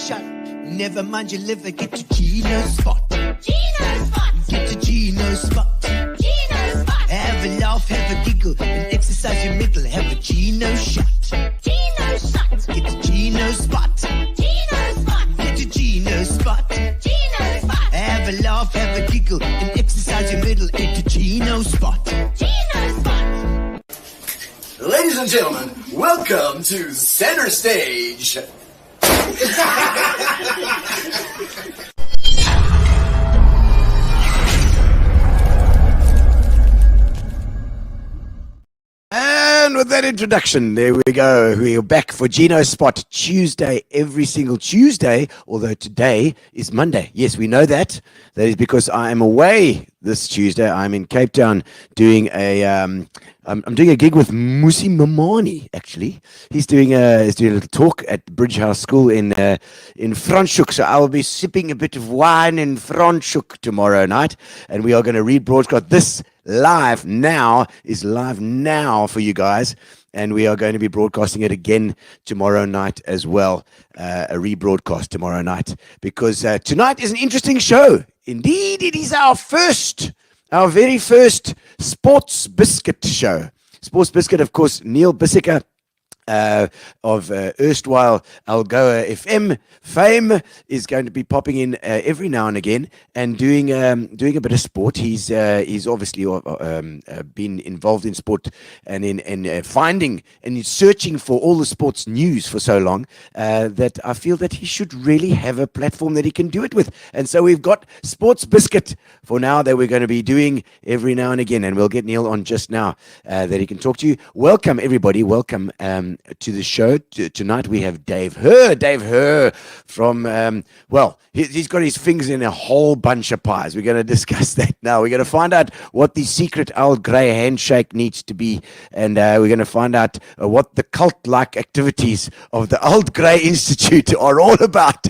shot. Never mind your liver, get to Gino spot. Gino spot. Get to Gino spot. Gino spot. Have a laugh, have a giggle, and exercise your middle. Have a Gino shot. Gino shot. Get to Gino spot. Gino spot. Get to Gino spot. Gino spot. Have a laugh, have a giggle, and exercise your middle. Get to Gino spot. Gino spot. Ladies and gentlemen, welcome to Center Stage. And with that introduction, there we go. We are back for Gino Spot Tuesday, every single Tuesday, although today is Monday. Yes, we know that. That is because I am away this Tuesday. I'm in Cape Town doing I'm doing a gig with Musi Mamani, actually. He's doing a little talk at Bridge House School in Franschhoek. So I will be sipping a bit of wine in Franschhoek tomorrow night, and we are going to rebroadcast this live now for you guys, and we are going to be broadcasting it again tomorrow night as well, a rebroadcast tomorrow night, because tonight is an interesting show. Indeed, it is our very first Sports Biscuit show. Sports Biscuit, of course, Neil Bisseker of erstwhile Algoa FM fame is going to be popping in every now and again and doing a bit of sport. He's obviously been involved in sport and in finding and searching for all the sports news for so long that I feel that he should really have a platform that he can do it with. And so we've got Sports Biscuit for now that we're going to be doing every now and again, and we'll get Neil on just now that he can talk to you. Welcome everybody. Welcome to the show. Tonight we have Dave Hurr. Dave Hurr from, he's got his fingers in a whole bunch of pies. We're going to discuss that now. We're going to find out what the secret old grey handshake needs to be, and we're going to find out what the cult-like activities of the Old Grey Institute are all about.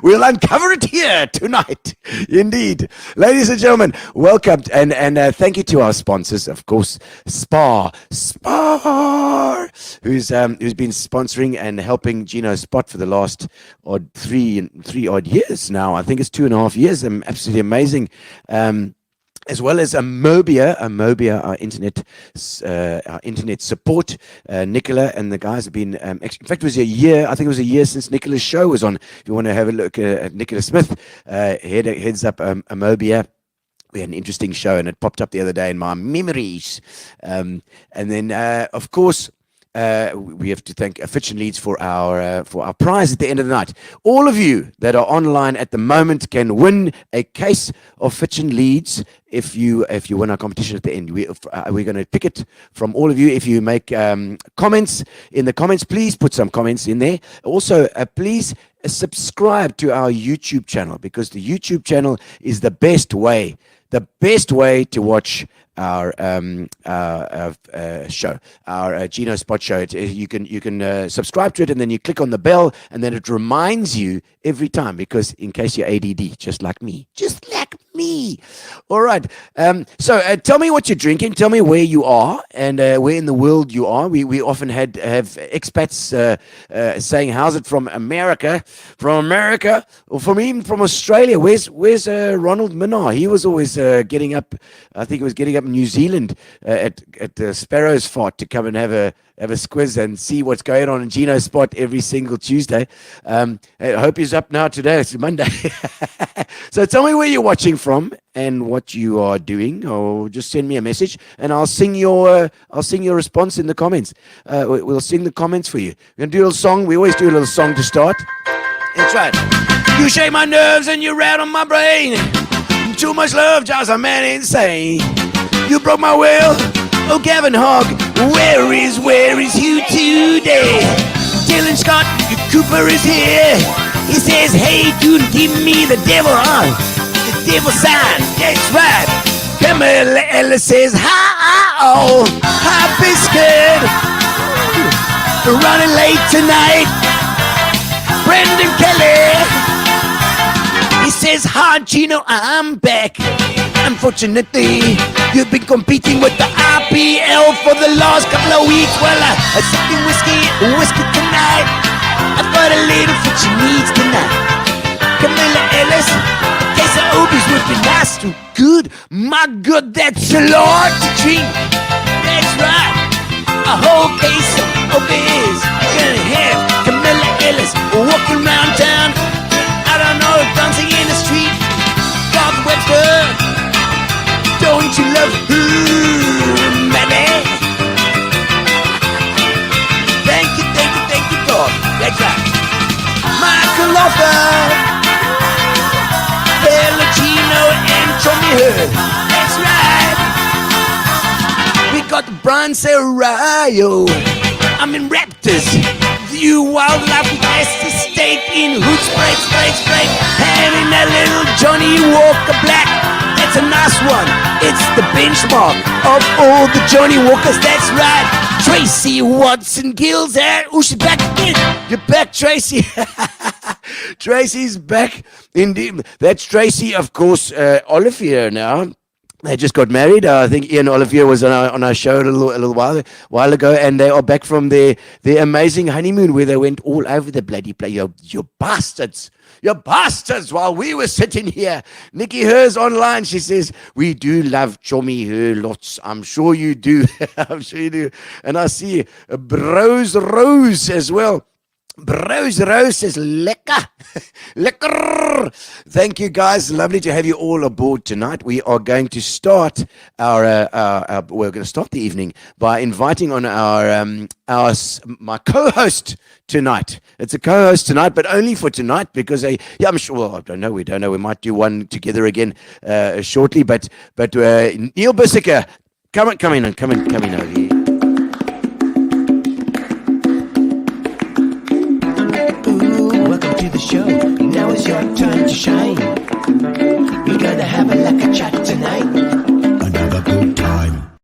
We'll uncover it here tonight. Indeed. Ladies and gentlemen, welcome, and thank you to our sponsors, of course, Spar, who's been sponsoring and helping Gino Spot for the last three odd years now. I think it's 2.5 years. Absolutely amazing. As well as Amobia, our internet support. Nicola and the guys have been, in fact, it was a year. I think it was a year since Nicola's show was on. If you want to have a look at Nicola Smith, heads up Amobia. We had an interesting show, and it popped up the other day in my memories. And then, of course, we have to thank Fitch and Leeds for our prize at the end of the night. All of you that are online at the moment can win a case of Fitch and Leeds if you win our competition at the end. We're going to pick it from all of you. If you make comments in the comments, please put some comments in there. Also, please subscribe to our YouTube channel, because the YouTube channel is the best way to watch our show, our Gino Spot show. You can subscribe to it, and then you click on the bell, and then it reminds you every time, because in case you're ADD, just like me. All right. So tell me what you're drinking. Tell me where you are and where in the world you are. We often have expats saying, "How's it from America?" Or even from Australia. Where's Ronald Minnar? He was always getting up. I think he was getting up in New Zealand at the Sparrow's Fart to come and have a squiz and see what's going on in Gino Spot every single Tuesday. I hope he's up now today. It's Monday. So tell me where you're watching from and what you are doing, or just send me a message and I'll sing your response in the comments. We'll sing the comments for you. We're gonna do a little song. We always do a little song to start. That's right. You shake my nerves and you rat on my brain. Too much love drives a man insane. You broke my will. Oh, Gavin Hogg, where is you today? Dylan Scott, Cooper is here. He says, hey, dude, give me the devil on. The devil sign, that's right. Pamela Ellis says, hi, Biscuit. Running late tonight. Brendan Kelly. He says, hi, Gino, I'm back. Unfortunately, you've been competing with the IPL for the last couple of weeks. Well, I'm sipping whiskey tonight. I've got got a little what she needs tonight. Camilla Ellis, a case of Obies would be nice to good. My God, that's a lot to drink. That's right, a whole case of Obies. You're gonna have Camilla Ellis walking around town. I don't know, dancing in the street. Bob Webster, don't you love her, Maddie? Thank you, God. That's right. Michael Offer, Bella Gino, and Tommy Hurr. That's right. We got the Bronze Arroyo. I'm in Raptors. You wildlife best estate in Hoots, break. Having that little Johnny Walker Black. That's a nice one. It's the benchmark of all the Johnny Walkers. That's right. Tracy Watson Gills. Oh, she's back again. You're back, Tracy. Tracy's back. Indeed. That's Tracy, of course, Olivier now. They just got married. I think Ian Olivier was on our show a little while ago, and they are back from their amazing honeymoon where they went all over the bloody place. You bastards. You bastards, while we were sitting here. Nikki Hur's online. She says, we do love Chommy Hur lots. I'm sure you do. I'm sure you do. And I see Bros Rose as well. Bros Rose says, lekker. Lekker. Thank you, guys. Lovely to have you all aboard tonight. We are going to start we're going to start the evening by inviting on my co-host tonight. It's a co-host tonight, but only for tonight because I'm sure. Well, I don't know. We don't know. We might do one together again shortly. But Neil Bisseker, come in over here. Welcome to the show. Now it's your turn to shine. We're gonna have a lekker chat tonight. Another good time.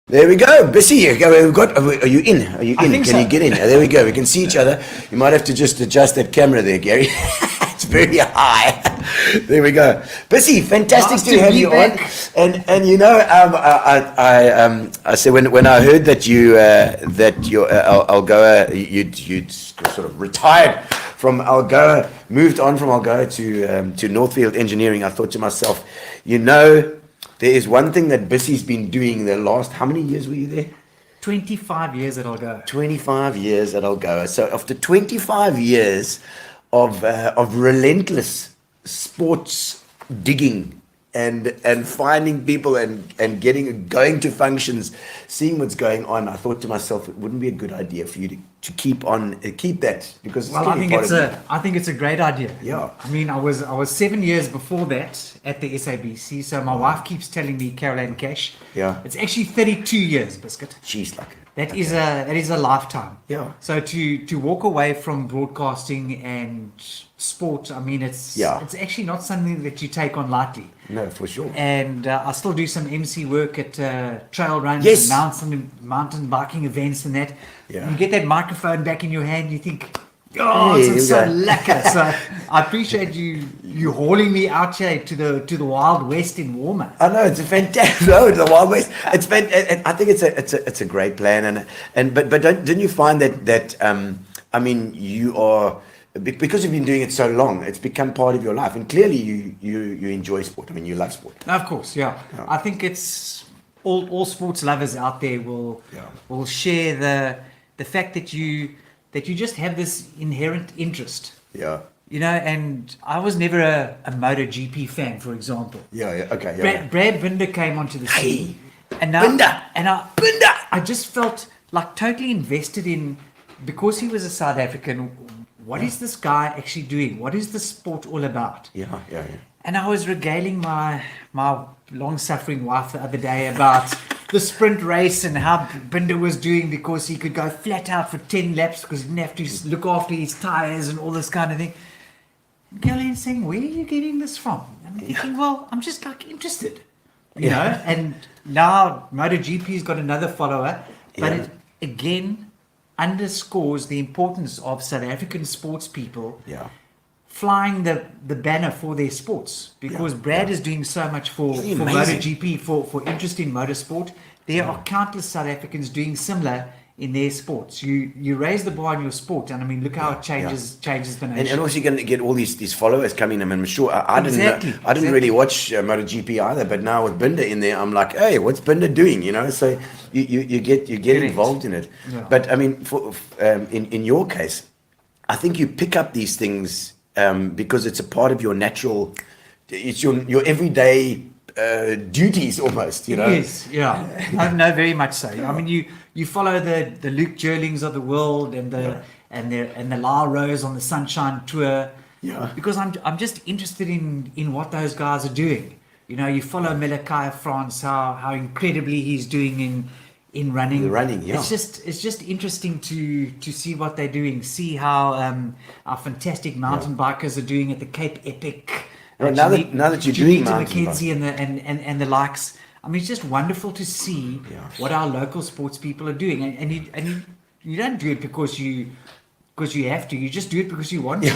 There we go, Bissy. Are you in? Are you in? Can you get in? There we go. We can see each other. You might have to just adjust that camera there, Gary. It's very high. There we go. Bissy, fantastic Nice to have you back. on. And you know, I said when I heard that your Algoa you'd sort of retired from Algoa, moved on from Algoa to Northfield Engineering, I thought to myself, you know, there is one thing that Bissy's been doing the last, how many years were you there? 25 years at Algoa. 25 years at Algoa. So after 25 years of relentless sports digging and finding people and going to functions, seeing what's going on, I thought to myself, it wouldn't be a good idea for you to keep that because it's Well, I think part of you. I think it's a great idea. Yeah. I mean, I was 7 years before that at the SABC. So my wife keeps telling me, Caroline Cash. Yeah. It's actually 32 years, Biscuit. She's like That is a lifetime. Yeah. So to walk away from broadcasting and sport, I mean, it's actually not something that you take on lightly. no, for sure. And I still do some MC work at trail runs Yes. and mountain biking events and that. Yeah. You get that microphone back in your hand, you think, oh, Hey, it's so yeah. lekker. So I appreciate you hauling me out here to the Wild West in Warmer. I know it's a fantastic road, the Wild West. It's I think it's a great plan, but didn't you find that I mean you are, because you've been doing it so long, it's become part of your life, and clearly you enjoy sport. I mean, you love sport. Of course, yeah. I think it's all sports lovers out there will share the fact that you just have this inherent interest. Yeah. You know, and I was never a MotoGP fan, for example. Yeah. Okay. Yeah. Brad Binder came onto the scene, and now Binder! I just felt like totally invested in, because he was a South African. What is this guy actually doing? What is the sport all about? Yeah. And I was regaling my long-suffering wife the other day about the sprint race and how Binder was doing, because he could go flat out for 10 laps because he didn't have to look after his tires and all this kind of thing. Gillian's saying, where are you getting this from? I'm thinking, well, I'm just like interested, you know. And now MotoGP's got another follower, but it again underscores the importance of South African sports people flying the banner for their sports, because Brad is doing so much for MotoGP, for interest in motorsport. There are countless South Africans doing similar in their sports. You raise the bar in your sport, and I mean, look how it changes the nation. And also, you're going to get all these followers coming in. I'm sure I Exactly, didn't really watch MotoGP either, but now with Binder in there, I'm like, hey, what's Binder doing? You know, so you get involved in it. Yeah. But I mean, in your case, I think you pick up these things because it's a part of your natural, it's your everyday duties almost. You know. It is, yeah. No, very much so. I mean, you follow the Luke Jerlings of the world and the Lara Rose on the Sunshine Tour. Yeah. Because I'm just interested in what those guys are doing. You know, you follow Malachi France, how incredibly he's doing in running. The running, yeah. It's just interesting to see what they're doing, see how our fantastic mountain bikers are doing at the Cape Epic. Right, now that you're doing mountain McKenzie and the likes. I mean, it's just wonderful to see what our local sports people are doing, and you don't do it because you have to. You just do it because you want to.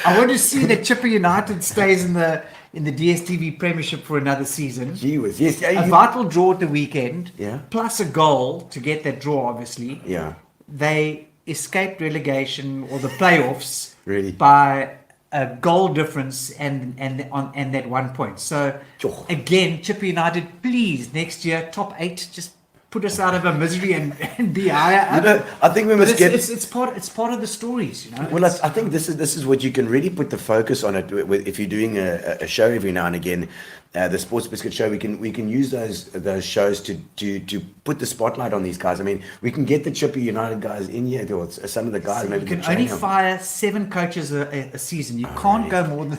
I want to see that Chipper United stays in the DSTV Premiership for another season. Gee whiz, yes, A vital draw at the weekend, Yeah. plus a goal to get that draw. Obviously, Yeah. They escaped relegation or the playoffs Really? by a goal difference and that 1 point. So Sure. again, Chipper United, please next year top 8, just put us out of our misery and be higher. You know, I think we But must get. it's part of the stories, you know. Well, I think this is what you can really put the focus on it if you're doing a show every now and again. The Sports Biscuit show, we can use those shows to put the spotlight on these guys. I mean, we can get the Chipper United guys in here, or some of the guys. Maybe You can train only them. fire 7 coaches a season. You can't go more than.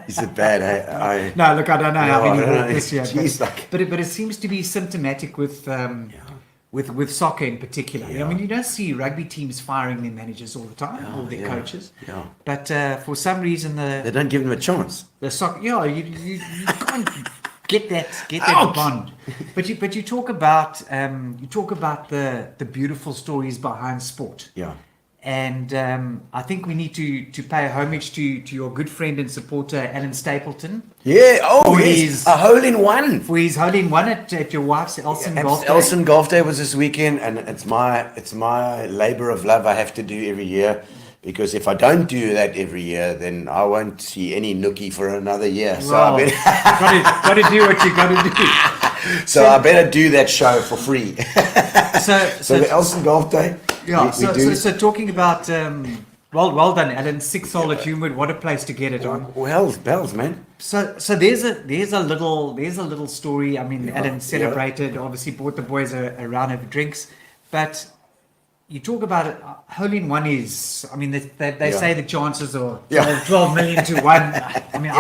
Is it bad? Hey? No, look, I don't know how No, many I don't bought know. this year, Jeez, but it seems to be symptomatic with soccer in particular. I mean, you don't see rugby teams firing their managers all the time, or their coaches. Yeah. But for some reason, They don't give them a chance. the soccer, you can't get that Ouch! bond. But you talk about the beautiful stories behind sport. Yeah. And I think we need to pay homage to your good friend and supporter Alan Stapleton Yeah. Oh, For yes. his- A hole in one. for his hole-in-one at your wife's Elson Golf Day. Elson Golf Day was this weekend, and it's my labor of love I have to do every year, because if I don't do that every year, then I won't see any nookie for another year. So Well, I better, got to do what you got to do. so I better do that show for free. So the Elson Golf Day. Yeah, we do. so talking about well done, Alan. 6 hole at Humewood, what a place to get it on. Well, bells, man. So there's a little story. I mean, Alan celebrated, obviously bought the boys a round of drinks, but you talk about it. Hole in one is, I mean, they say the chances are 12 million to 1. I mean,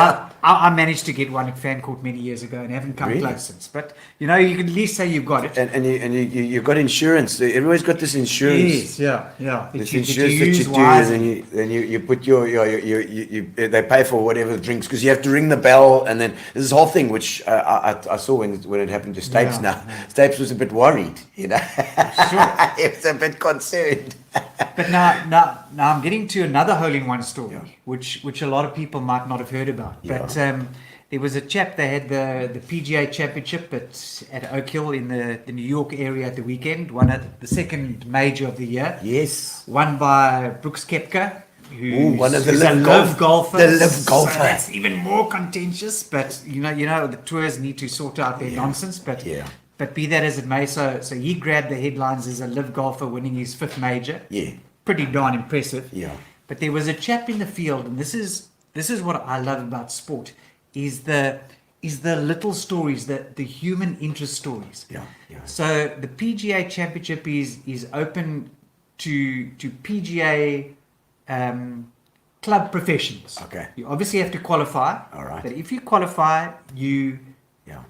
I managed to get one at Fancourt many years ago and haven't come Really? close since. But you know, you can at least say you've got it. And you've got insurance. Everybody's got this insurance. Yes, yeah. This That you insurance that you use do, wisely. and then you put they pay for whatever the drinks, because you have to ring the bell, and then there's this whole thing which I saw when it happened to Stapes. Yeah. Now Stapes was a bit worried, you know. Sure. He was a bit concerned. But now I'm getting to another hole-in-one story, which a lot of people might not have heard about. But there was a chap. They had the PGA Championship at Oak Hill in the New York area at the weekend. Won the second major of the year. Yes. Won by Brooks Koepka, who's one of the who's live a golf- live golfer. the live golfer. So that's even more contentious. But you know the tours need to sort out their nonsense. But be that as it may, so he grabbed the headlines as a live golfer winning his 5th major. Yeah. Pretty darn impressive. Yeah. But there was a chap in the field, and this is what I love about sport, is the little stories, the human interest stories. Yeah. So the PGA Championship is open to PGA club professionals. Okay. You obviously have to qualify. All right. But if you qualify, you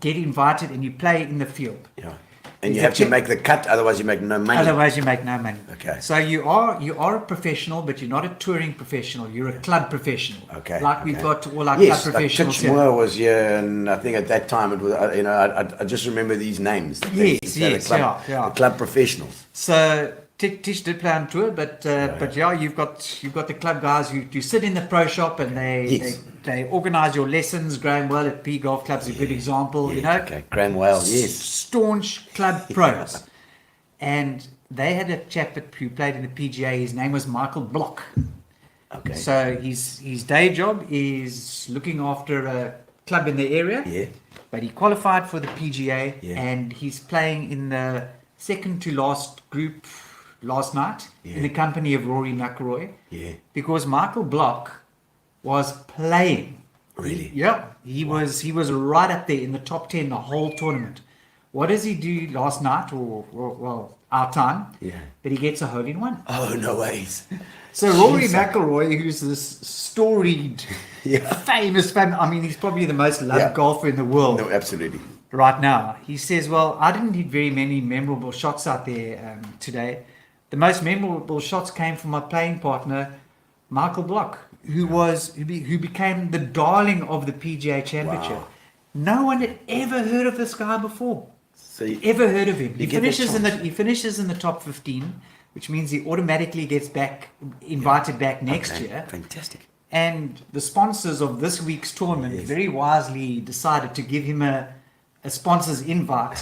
get invited and you play in the field. Yeah. And you have to make the cut, otherwise you make no money. Otherwise, you make no money. Okay. So you are a professional, but you're not a touring professional. You're a club professional. Okay. Like we've got all our Yes, club professionals Titch here. Moore was here, and I think at that time it was. I just remember these names. Yes, The club, yeah. The club professionals. So Tish did play on tour, but you've got the club guys who sit in the pro shop and they organise your lessons. Graham Well at P Golf Club's a good example. You know. Okay. Cranwell. Yes. Staunch club pros. And they had a chap who played in the PGA. His name was Michael Block. Okay. So his day job is looking after a club in the area. Yeah. But he qualified for the PGA, Yeah. and he's playing in the second to last group last night in the company of Rory McIlroy. Yeah. Because Michael Block was playing. Really? Yeah, he was right up there in the top 10 the whole tournament. What does he do last night, or well, our time? Yeah. But he gets a hole in one. Oh, no ways. So Rory Jesus. McIlroy, who's this storied, famous fan, I mean, he's probably the most loved golfer in the world No, absolutely. right now. He says, well, I didn't hit very many memorable shots out there today. The most memorable shots came from my playing partner, Michael Block, who became the darling of the PGA Championship. Wow. No one had ever heard of this guy before. So you- Ever heard of him? You get that He finishes in the top 15, which means he automatically gets invited back next Okay, year. Fantastic. And the sponsors of this week's tournament very wisely decided to give him a sponsor's invite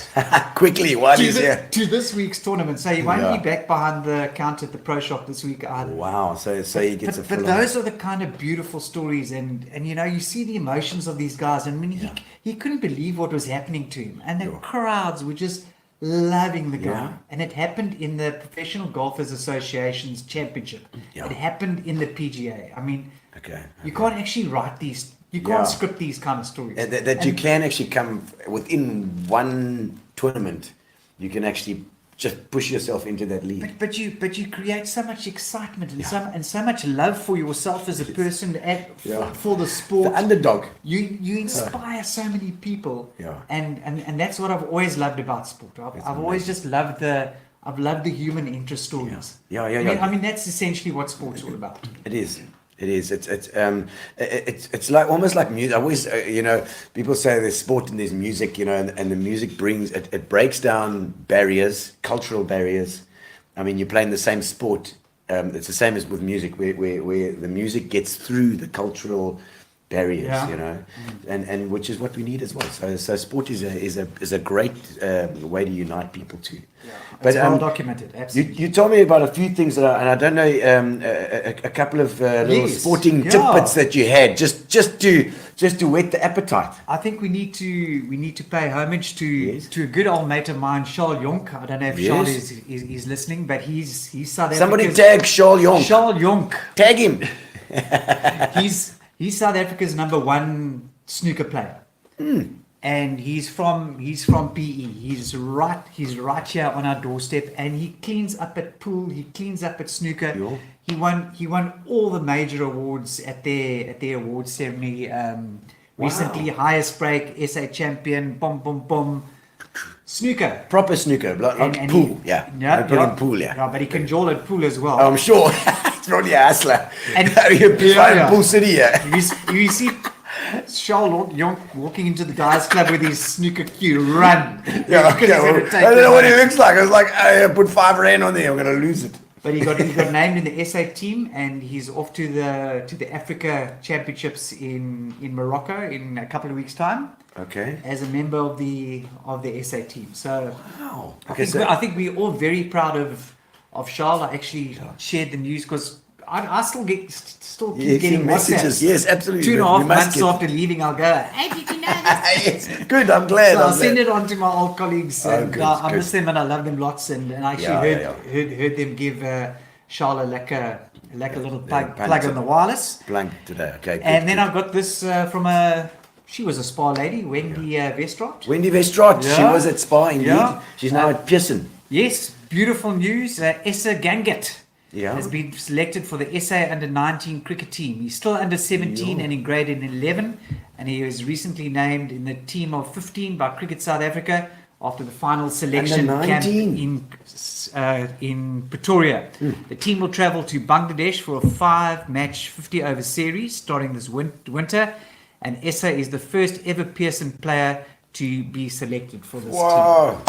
Quickly, while he's here. to this week's tournament. So he won't Yeah. be back behind the counter at the pro shop this week either. Wow. So he gets a But full those are the kind of beautiful stories, and you know, you see the emotions of these guys. I mean, he couldn't believe what was happening to him, and the crowds were just loving the guy. Yeah. And it happened in the Professional Golfers Association's championship. Yeah. It happened in the PGA. I mean, Okay. you can't actually write these. You can't Yeah. script these kind of stories. That you can actually come within one tournament, you can actually just push yourself into that league. But you create so much excitement and so much love for yourself as a person and for the sport. The underdog. You inspire so many people. Yeah. And that's what I've always loved about sport. I've always just loved the human interest stories. Yeah. I mean that's essentially what sport's all about. It is. It is. It's like almost like music. I always, people say there's sport and there's music, and the music brings it breaks down barriers, cultural barriers. I mean, you're playing the same sport. It's the same as with music, where the music gets through the cultural barriers, and which is what we need as well. So sport is a great way to unite people too. It's well documented. Absolutely. You told me about a few things and I don't know, a couple of little sporting tidbits that you had just to whet the appetite. I think we need to pay homage to a good old mate of mine, Charles Jonk. I don't know if Charles is listening, but he's South Africa's... Somebody tag Charles Jonk. Charles Jonk. Tag him. He's South Africa's #1 snooker player. And he's from PE. He's right here on our doorstep, and he cleans up at pool. He cleans up at snooker. Yeah. He won all the major awards at their awards ceremony. Recently, highest break, SA champion, snooker. Proper snooker, like pool. Pool. Yeah, but he can jawl at pool as well. I'm sure. It's probably a hustler. And Pool City, You see Charles Jonk walking into the guys' club with his snooker cue, run. Yeah, okay. I don't know what he looks like. I was like, I put R5 on there. I'm going to lose it. But he got named in the SA team, and he's off to the Africa Championships in Morocco in a couple of weeks' time. Okay. As a member of the SA team. So Wow. I think we're all very proud of Charles. I actually shared the news because I still keep getting messages. WhatsApps. Yes, absolutely. 2.5 months after leaving, I'll go, hey, did you know this? Yes, good. I'm glad. So I'll send it on to my old colleagues. And good, I good. miss them and I love them lots. And I actually heard them give Charles a little plug on the wireless. Blank today. Okay. And then I got this from she was a Spa lady, Wendy Vestrot. Wendy Vestrot. Yeah. She was at Spa indeed. Yeah. She's now at Pearson. Yes, beautiful news. Essa Gangat Yeah. has been selected for the SA under-19 cricket team. He's still under 17 and in grade 11, and he was recently named in the team of 15 by Cricket South Africa after the final selection camp in Pretoria. The team will travel to Bangladesh for a 5-match 50-over series starting this winter, and Essa is the first ever Pearson player to be selected for this Wow.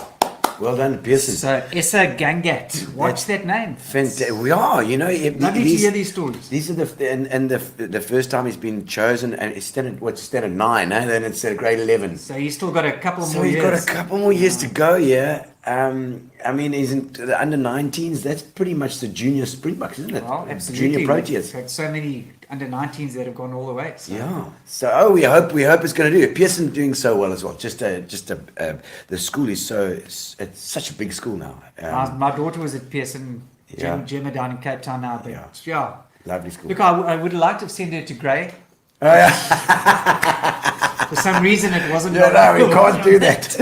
Well done, Pearson. So Essa Gangat, watch that name. Fantastic. We are, Lovely to hear these stories. These are the first time he's been chosen, and it's instead of 9, then it's grade 11. So he's still got a couple So more he's years. got a couple more years to go, yeah. I mean, isn't the under 19s? That's pretty much the junior Springboks, isn't it? Well, absolutely. Junior Proteas. We've had so many under 19s that have gone all the way. So. Yeah. So we hope it's going to do it. Pearson doing so well as well. The school is it's such a big school now. My daughter was at Pearson, Yeah. Gemma down in Cape Town now. But yeah. Lovely school. Look, I would like to have sent her to Grey. Oh, yeah. For some reason, it wasn't. No, we can't do that.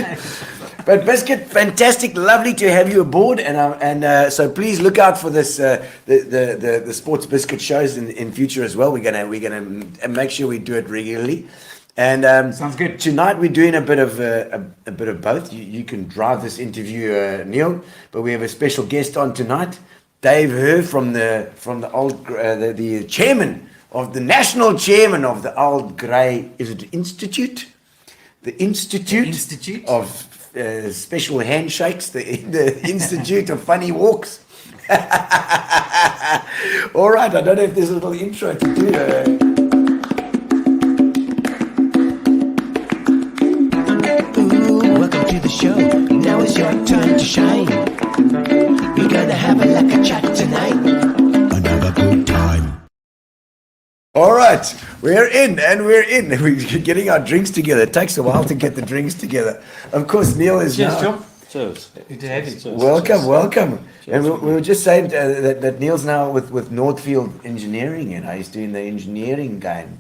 But Biscuit, fantastic, lovely to have you aboard, and so please look out for this the Sports Biscuit shows in future as well. We're gonna make sure we do it regularly, and Sounds good. Tonight we're doing a bit of both. You can drive this interview, Neil, but we have a special guest on tonight, Dave Hurr from the old the chairman of the national chairman of the Old Grey, is it Institute? The Institute of Special Handshakes, the Institute of Funny Walks. All right, I don't know if there's a little intro to do. Ooh, welcome to the show. Now it's your turn to shine. We're gonna have a lekker chat tonight. Another good time. All right, we're in. We're getting our drinks together. It takes a while to get the drinks together. Of course, Neil is Cheers, now. John. Cheers. Good to have you. Cheers. Welcome. And we were just saying that Neil's now with Northfield Engineering, he's doing the engineering game.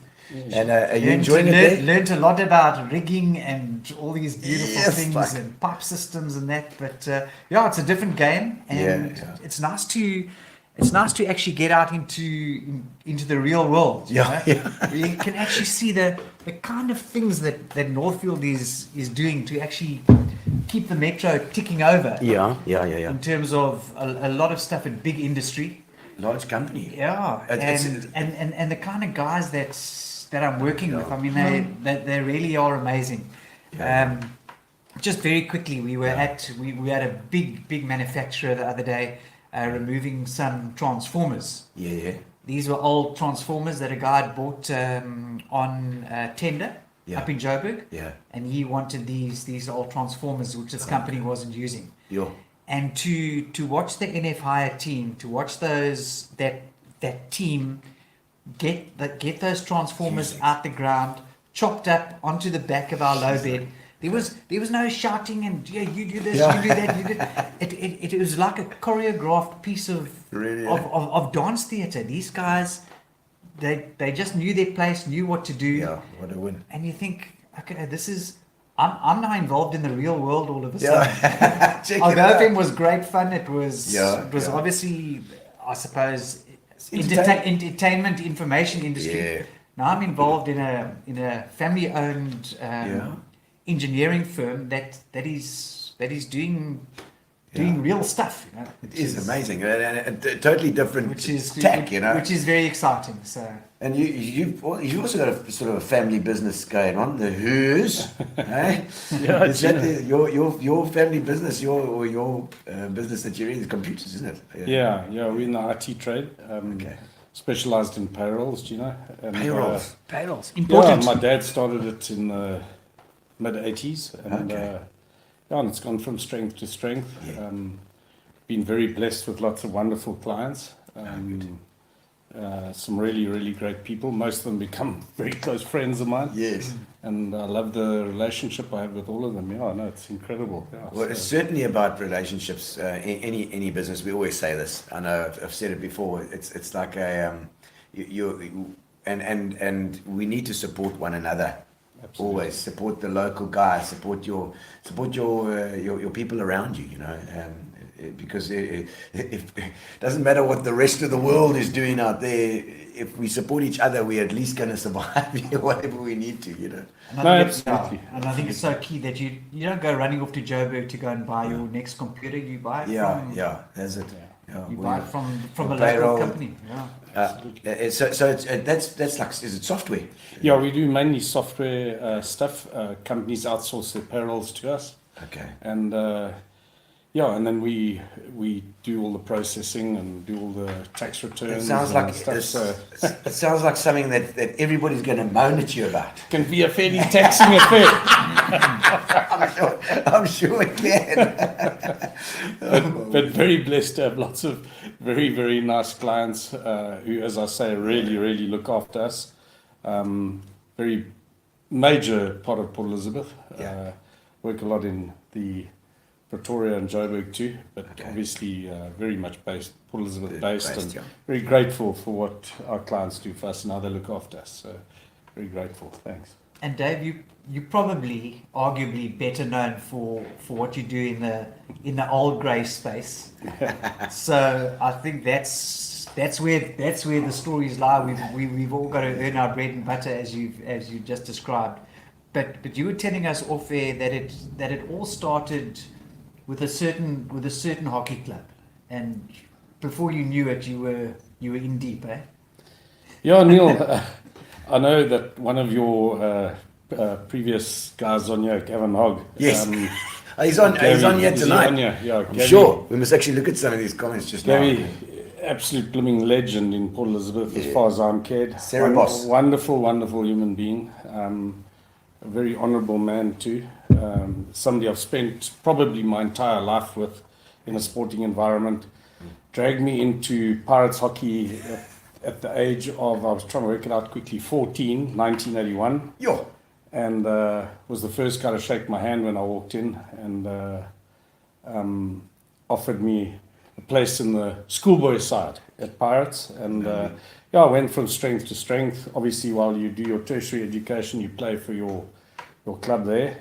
And are you enjoying it there? Learned a lot about rigging and all these beautiful Yes, things like- and pipe systems and that. But yeah, it's a different game, and Yeah. it's nice to actually get out into the real world. you Yeah, know? yeah. You can actually see the kind of things that Northfield is doing to actually keep the metro ticking over. Yeah. In terms of a lot of stuff in big industry. Large company. Yeah, It's- and the kind of guys that I'm working with, I mean, they really are amazing. Just very quickly, we had a big manufacturer the other day removing some transformers. Yeah. These were old transformers that a guy had bought on tender Yeah. up in Joburg, Yeah. and he wanted these old transformers which this company wasn't using. Yeah. And to watch the NF Hire team, to watch that team get those transformers out the ground, chopped up onto the back of our low bed. There was no shouting and you do this, you do that, you did. It was like a choreographed piece of Really, of dance theatre. These guys, they just knew their place, knew what to do. Yeah, what a win. And you think, okay, this is. I'm now involved in the real world all of a sudden. Yeah. Check it Although out. it was great fun, it was Yeah. obviously, I suppose, entertain- entertainment information industry. Yeah. Now I'm involved in a family-owned engineering firm that is doing real stuff. You know, It is amazing. And totally different which is tack, which is very exciting. So. And you've also got a sort of a family business going on, the Hurrs, eh? Yeah, Is that your family business, your business that you're in, is computers, isn't it? Yeah, we're in the IT trade. Okay. Specialized in payrolls, Gino. And, Payrolls. Payrolls. Yeah, Important. my dad started it in the mid-80s. And, Okay. and it's gone from strength to strength. Yeah. Been very blessed with lots of wonderful clients. Some really, really great people. Most of them become very close friends of mine. Yes. And I love the relationship I have with all of them. Yeah, no, it's incredible. Yeah, Well, it's certainly about relationships. Any business, we always say this. I know I've said it before. It's like and we need to support one another. Absolutely. Always support the local guys. Support your people around you. You know, because it doesn't matter what the rest of the world is doing out there. If we support each other, we're at least going to survive whatever we need to. You know. And No, I think it's- absolutely. And I think it's so key that you don't go running off to Joburg to go and buy your next computer. You buy it from That's it. Yeah, you we- buy it from a local payroll. company. Yeah. That's like, is it software? Yeah, we do mainly software stuff. Companies outsource their payrolls to us. Okay. And and then we do all the processing and do all the tax returns. It sounds and like stuff. So it sounds like something that everybody's going to moan at you about. can be a fairly taxing affair. I'm sure it can. But very blessed to have lots of very, very nice clients who, as I say, really, really look after us. Very major part of Port Elizabeth. Work a lot in the Pretoria and Joburg too, but obviously very much based, Port Elizabeth based, and very grateful for what our clients do for us and how they look after us. So very grateful. Thanks. And Dave, you probably arguably better known for what you do in the old grey space. So I think that's where the stories lie. We've all got to earn our bread and butter as you just described. But you were telling us off air that it all started with a certain hockey club, and before you knew it, you were in deep, eh? Yeah, Neil. I know that one of your previous guys on here, Gavin Hogg. Yes. He's on here tonight. He's on here. Yeah, I'm sure. We must actually look at some of these comments just Gavin, now. absolute blooming legend in Port Elizabeth, as far as I'm cared. Boss. Wonderful, wonderful human being. A very honourable man too. Somebody I've spent probably my entire life with in a sporting environment. Dragged me into Pirates hockey at the age of, I was trying to work it out quickly, 1981. Yo. And was the first guy to shake my hand when I walked in, and offered me a place in the schoolboy side at Pirates. And I went from strength to strength. Obviously, while you do your tertiary education, you play for your club there,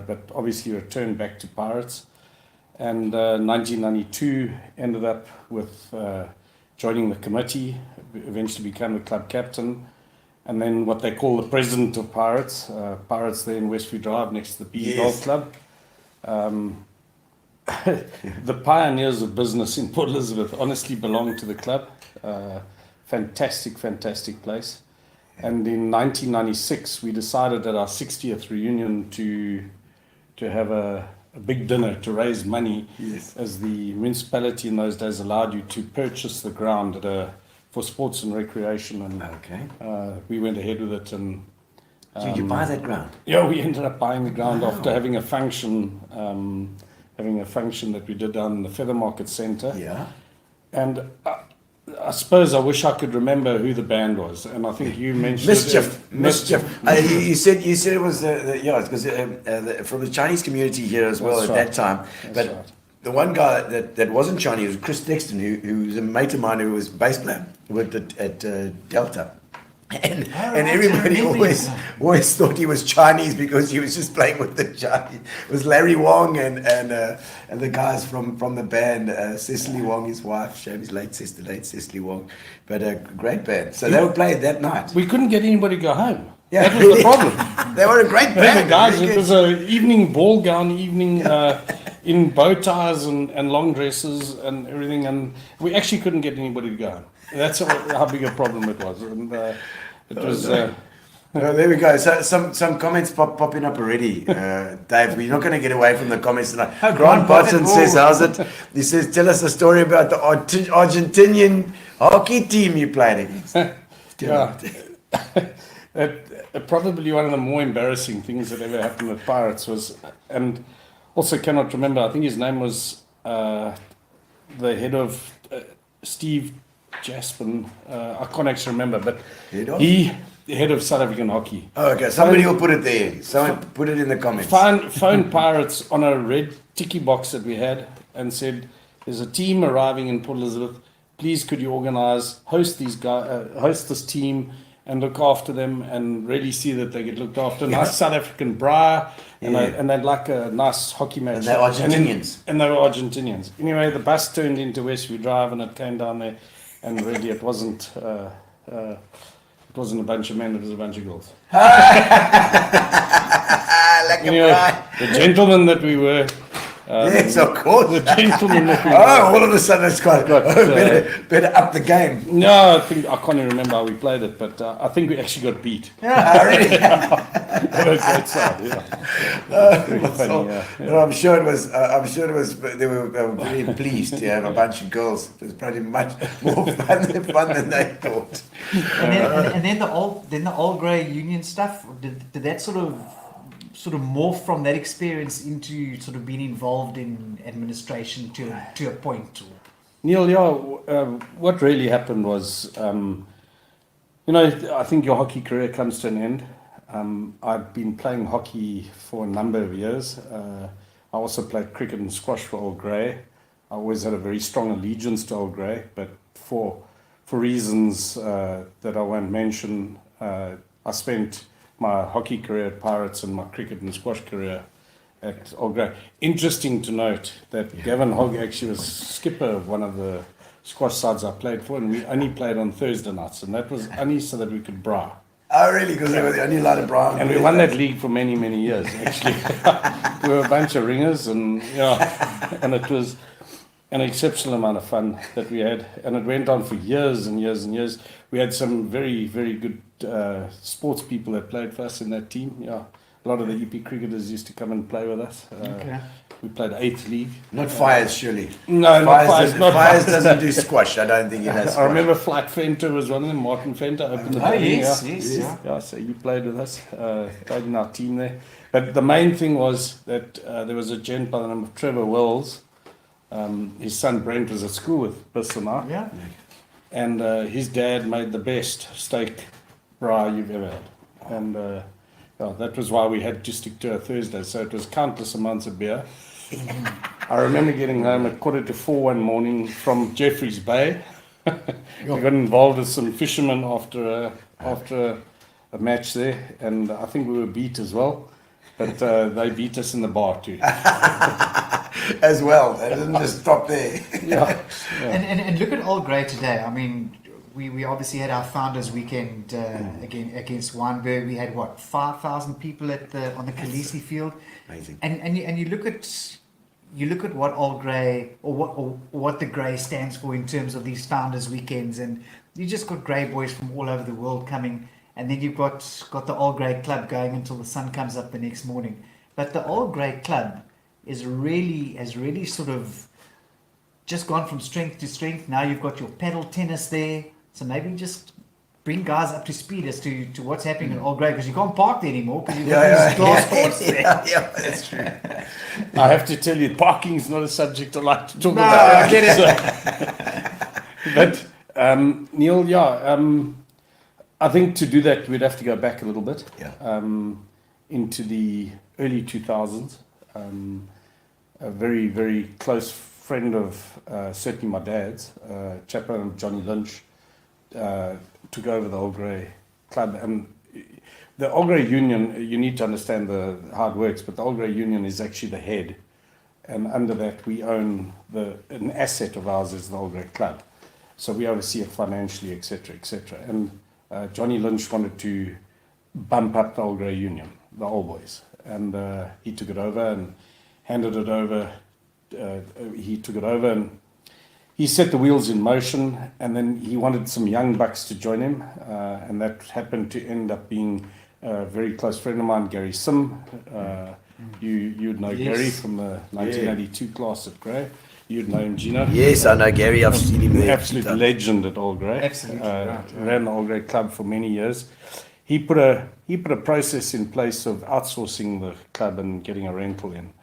but obviously returned back to Pirates. And 1992 ended up with joining the committee, eventually became the club captain, and then what they call the president of Pirates. Pirates there in Westview Drive next to the PE Golf Club. The pioneers of business in Port Elizabeth honestly belong to the club. Fantastic, fantastic place. And in 1996, we decided at our 60th reunion to have a big dinner to raise money, as the municipality in those days allowed you to purchase the ground for sports and recreation. And we went ahead with it. And did you buy that ground? Yeah, we ended up buying the ground after having a function, that we did down in the Feather Market Centre. Yeah. And I suppose I wish I could remember who the band was, and I think you mentioned Mischief. You said it was because from the Chinese community here as well. That's at right. that time. That's But right. the one guy that wasn't Chinese was Chris Dexton, who was a mate of mine who was bass player, who worked at Delta. And everybody always thought he was Chinese because he was just playing with the Chinese. It was Larry Wong and the guys from the band, Cecily Wong, his wife, Shabby's late Cecily Wong, but a great band. So they would play that night. We couldn't get anybody to go home. Yeah, That was the problem. They were a great band. Guys, it was an evening ball gown evening in bow ties and long dresses and everything, and we actually couldn't get anybody to go home. That's how big a problem it was. And it was. There we go. So some comments popping up already, Dave. We're not going to get away from the comments tonight. Grant Botton says, "How's it?" He says, "Tell us a story about the Argentinian hockey team you played against." Probably one of the more embarrassing things that ever happened at Pirates was, and also cannot remember. I think his name was the head of Steve Jaspin. I can't actually remember, but head of South African hockey. Oh, okay. Somebody will put it there. Someone put it in the comments. Phoned Pirates on a red ticky box that we had and said, "There's a team arriving in Port Elizabeth. Please, could you host these guys, host this team, and look after them, and really see that they get looked after. Nice South African bra, and they'd like a nice hockey match." And they're Argentinians. And they were Argentinians. Anyway, the bus turned into Westview Drive, and it came down there, and really it wasn't. It wasn't a bunch of men, it was a bunch of girls. Like Anyway, the gentlemen that we were, Yes, of course. The gentleman that we Oh, all of a sudden it's quite better up the game. No, I can't even remember how we played it, but I think we actually got beat. Really? They were a great side, yeah. Very funny, yeah. Well, I'm sure it was. They were very pleased to have a bunch of girls. It was probably much more fun than they thought. And then the old grey union stuff. Did that sort of morph from that experience into sort of being involved in administration to a point? Neil, what really happened was, I think your hockey career comes to an end. I've been playing hockey for a number of years. I also played cricket and squash for Old Grey. I always had a very strong allegiance to Old Grey, but for reasons that I won't mention, I spent my hockey career at Pirates and my cricket and squash career at Old Grey. Interesting to note that Gavin Hogg actually was skipper of one of the squash sides I played for, and we only played on Thursday nights, and that was only so that we could bra. Oh, really? Because they were the only lot of brown. And we won that league for many, many years, actually. We were a bunch of ringers, and and it was an exceptional amount of fun that we had. And it went on for years and years and years. We had some very, very good sports people that played for us in that team. Yeah, a lot of the EP cricketers used to come and play with us. We played 8th league. Not Fires, surely. No, not Fires. Fires doesn't do squash. I don't think he does. I remember Flight Fenter was one of them. Martin Fenter opened the Oh, thing, yes. Yeah, so you played with us, played in our team there. But the main thing was that there was a gent by the name of Trevor Wells. His son Brent was at school with Biss and I. Yeah. And his dad made the best steak bra you've ever had. And that was why we had to stick to a Thursday. So it was countless amounts of beer. I remember getting home at 3:45 one morning from Jeffreys Bay. We got involved with some fishermen after a match there, and I think we were beat as well. But they beat us in the bar too. As well. They didn't just stop there. Yeah. And look at Old Grey today. I mean, we obviously had our founders weekend against Wynberg. We had 5,000 people on the Khaleesi field. Amazing. And you look at what Old Grey or what the Grey stands for in terms of these founders weekends, and you just got Grey boys from all over the world coming, and then you've got the Old Grey club going until the sun comes up the next morning. But the Old Grey club has really sort of just gone from strength to strength. Now you've got your paddle tennis there, so maybe just bring guys up to speed as to what's happening in Old Grey, because you can't park there anymore because you've got these glass courts there. Yeah, that's true. I have to tell you, parking is not a subject I like to talk No, about. I get it. But Neil, I think to do that we'd have to go back a little bit, into the early 2000s. A very, very close friend of certainly my dad's, chaplain Johnny Lynch, took over the Old Grey club. And the Old Grey Union, you need to understand how it works, but the Old Grey Union is actually the head. And under that, we own an asset of ours is the Old Grey Club. So we oversee it financially, etc., etc. And Johnny Lynch wanted to bump up the Old Grey Union, the old boys. And he took it over and handed it over. He took it over and he set the wheels in motion, and then he wanted some young bucks to join him, and that happened to end up being a very close friend of mine, Gary Sim. You'd know Gary from the 1982 class at Grey. You'd know him, Gino. Yes, I know Gary. I've seen him there. Absolute legend at Old Grey. Absolutely, ran the Old Grey club for many years. He put a process in place of outsourcing the club and getting a rental in.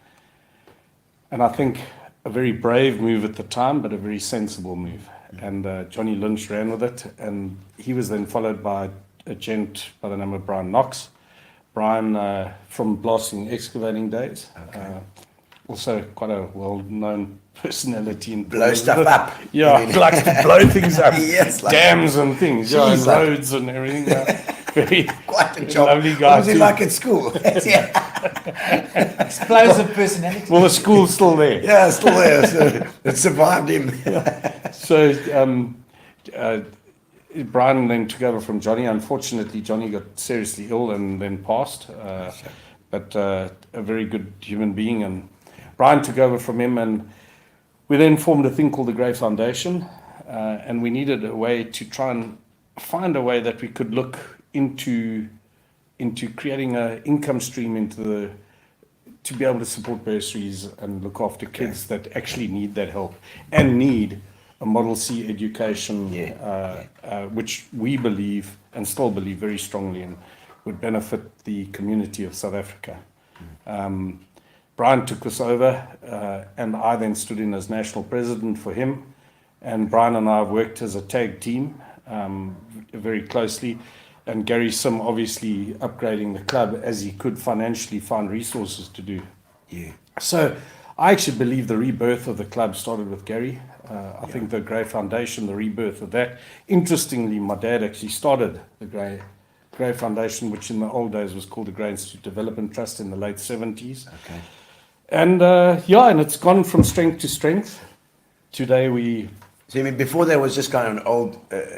And I think a very brave move at the time, but a very sensible move. And Johnny Lynch ran with it, and he was then followed by a gent by the name of Brian Knox. Brian from Blasting Excavating days. Also quite a well-known personality in Blow stuff up. Yeah, he likes to blow things up. Yes, like dams and things, Jeez, and like roads and everything. Very quite a job. lovely guy. What was he too. like at school? Explosive personality. Well, the school's still there. Yeah, still there. So it survived him. So Brian then took over from Johnny. Unfortunately, Johnny got seriously ill and then passed. But a very good human being, and Brian took over from him, and we then formed a thing called the Grey Foundation, and we needed a way to try and find a way that we could look into creating an income stream to be able to support bursaries and look after kids that actually need that help and need a Model C education, which we believe and still believe very strongly in would benefit the community of South Africa. Brian took us over, and I then stood in as national president for him. And Brian and I have worked as a tag team very closely. And Gary Sim obviously upgrading the club as he could financially find resources to do. Yeah. So I actually believe the rebirth of the club started with Gary. I think the Grey Foundation, the rebirth of that. Interestingly, my dad actually started the Grey Foundation, which in the old days was called the Grey Institute Development Trust in the late 70s. Okay. And and it's gone from strength to strength. Today So I mean, before there was just kind of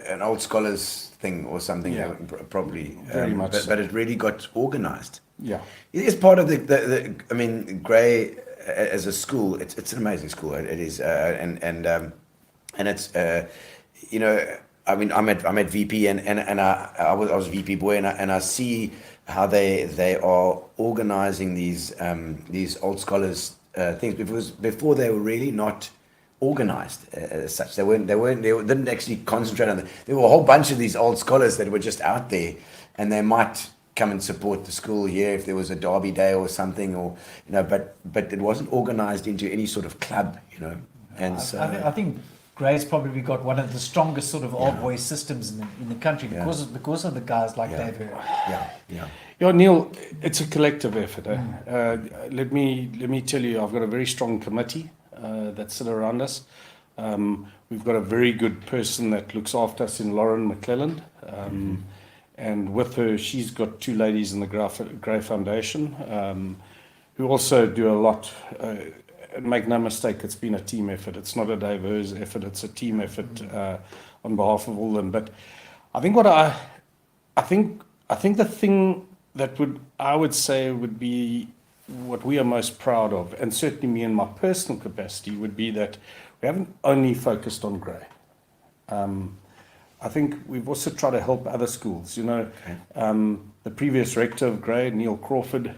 an old scholars thing or something, Yeah. probably. Very much so. But it really got organized. Yeah. It is part of the I mean, Grey as a school, it's an amazing school. It is, and it's, I mean, I'm at VP and I was VP boy and I see how they are organizing these old scholars things, because before they were really not organized as such. They didn't actually concentrate on there were a whole bunch of these old scholars that were just out there, and they might come and support the school here if there was a derby day or something, or but it wasn't organized into any sort of club, and so I think Grey's probably got one of the strongest sort of old boy systems in the country because of the guys like Dave Hurr. Yeah, Neil, it's a collective effort. Let me tell you, I've got a very strong committee that sit around us. We've got a very good person that looks after us in Lauren McClelland. And with her, she's got two ladies in the Grey Foundation who also do a lot. Make no mistake, it's been a team effort. It's not a Dave Hurr's effort. It's a team effort on behalf of all of them. But I think I think the thing that I would say would be what we are most proud of, and certainly me in my personal capacity, would be that we haven't only focused on Grey. I think we've also tried to help other schools. The previous rector of Grey, Neil Crawford.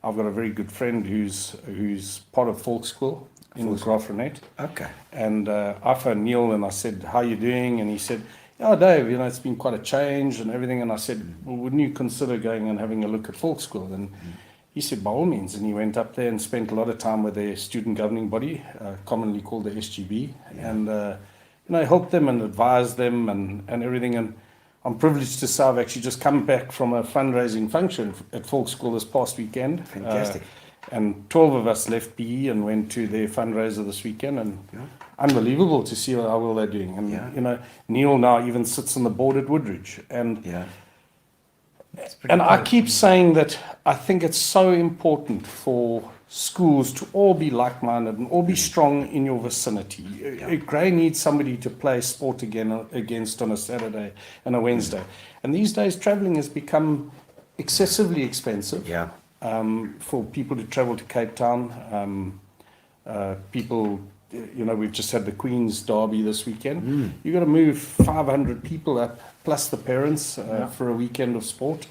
I've got a very good friend who's part of Folk School in Grahamstown. okay. And I phoned Neil and I said, "How are you doing?" And he said, "Oh, Dave, it's been quite a change and everything." And I said, "Well, wouldn't you consider going and having a look at Folk School?" And he said, "By all means." And he went up there and spent a lot of time with their student governing body, commonly called the SGB, and helped them and advised them and everything. And I'm privileged to say I've actually just come back from a fundraising function at Folk School this past weekend. Fantastic. And 12 of us left PE and went to their fundraiser this weekend, and unbelievable to see how well they're doing. And Neil now even sits on the board at Woodridge. And I keep saying that I think it's so important for schools to all be like-minded and all be strong in your vicinity. Grey needs somebody to play sport against on a Saturday and a Wednesday. And these days travelling has become excessively expensive. For people to travel to Cape Town. We've just had the Queen's Derby this weekend. You've got to move 500 people up, plus the parents, for a weekend of sport.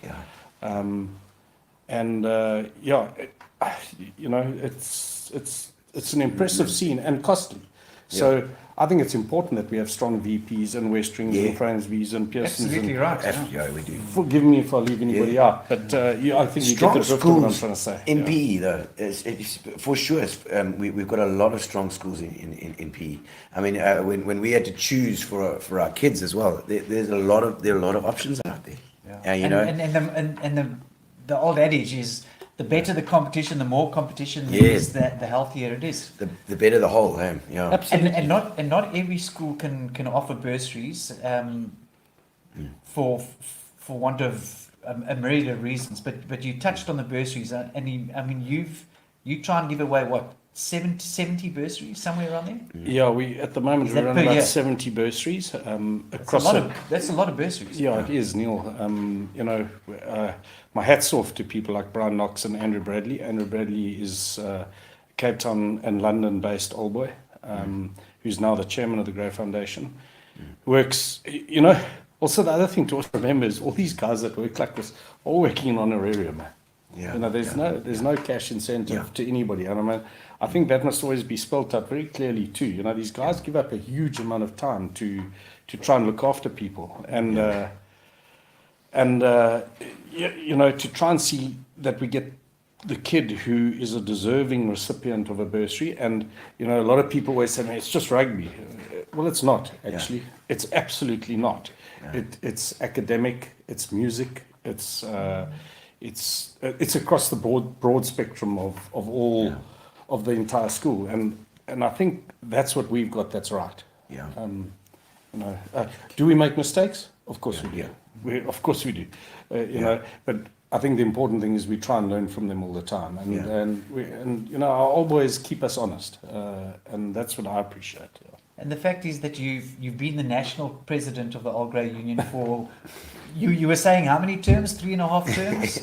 It's an impressive scene and costly. So I think it's important that we have strong VPs and Westrings and Fransbys and Pearsons. Absolutely right. Yeah, we do. Forgive me if I leave anybody out, but I think you get the drift of what I'm trying to say. In PE, though, it's for sure. We've got a lot of strong schools in PE. I mean, when we had to choose for our kids as well, there are a lot of options out there. And the old adage is, the better the competition, the more competition there is, the healthier it is. The better the whole, yeah. Absolutely. And not every school can offer bursaries for want of a myriad of reasons. But you touched on the bursaries, you try and give away what, 70 bursaries, somewhere around there? Yeah, we at the moment we're around about 70 bursaries across. That's a lot of bursaries. Yeah, it is, Neil. My hats off to people like Brian Knox and Andrew Bradley. Andrew Bradley is Cape Town and London-based old boy, who's now the chairman of the Grey Foundation. Works, also the other thing to also remember is all these guys that work like this, all working in honorarium. Yeah. There's no cash incentive to anybody. And I mean, I think that must always be spelt out very clearly too. These guys give up a huge amount of time to try and look after people, and to try and see that we get the kid who is a deserving recipient of a bursary. And a lot of people always say, it's just rugby. Well, it's not actually. It's absolutely not. It's academic. It's music. It's across the broad spectrum of all of the entire school, and I think that's what we've got. That's right. Yeah. Do we make mistakes? Of course we do. Of course we do. But I think the important thing is we try and learn from them all the time, and our old boys keep us honest, and that's what I appreciate. And the fact is that you've been the national president of the Old Grey Union for you were saying how many terms? 3.5 terms.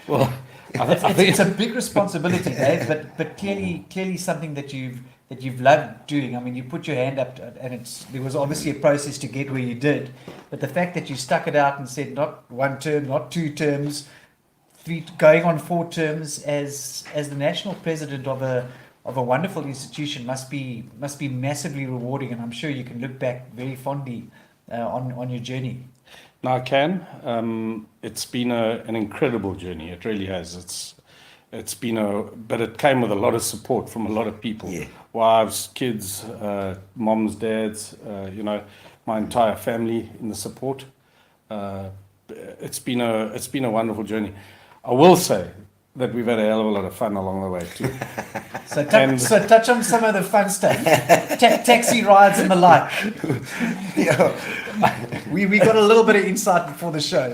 Well, I think it's a big responsibility, Dave, but clearly something that you've loved doing. I mean, you put your hand up, and there was obviously a process to get where you did. But the fact that you stuck it out and said not 1 term, not 2 terms, 3, going on 4 terms as the national president of a wonderful institution must be massively rewarding, and I'm sure you can look back very fondly on your journey. No, I can. It's been an incredible journey. It really has. It's been but it came with a lot of support from a lot of people. Yeah. Wives, kids, moms, dads, my entire family in the support. It's been a wonderful journey. I will say that we've had a hell of a lot of fun along the way too. So touch on some of the fun stuff, taxi rides and the like. We got a little bit of insight before the show.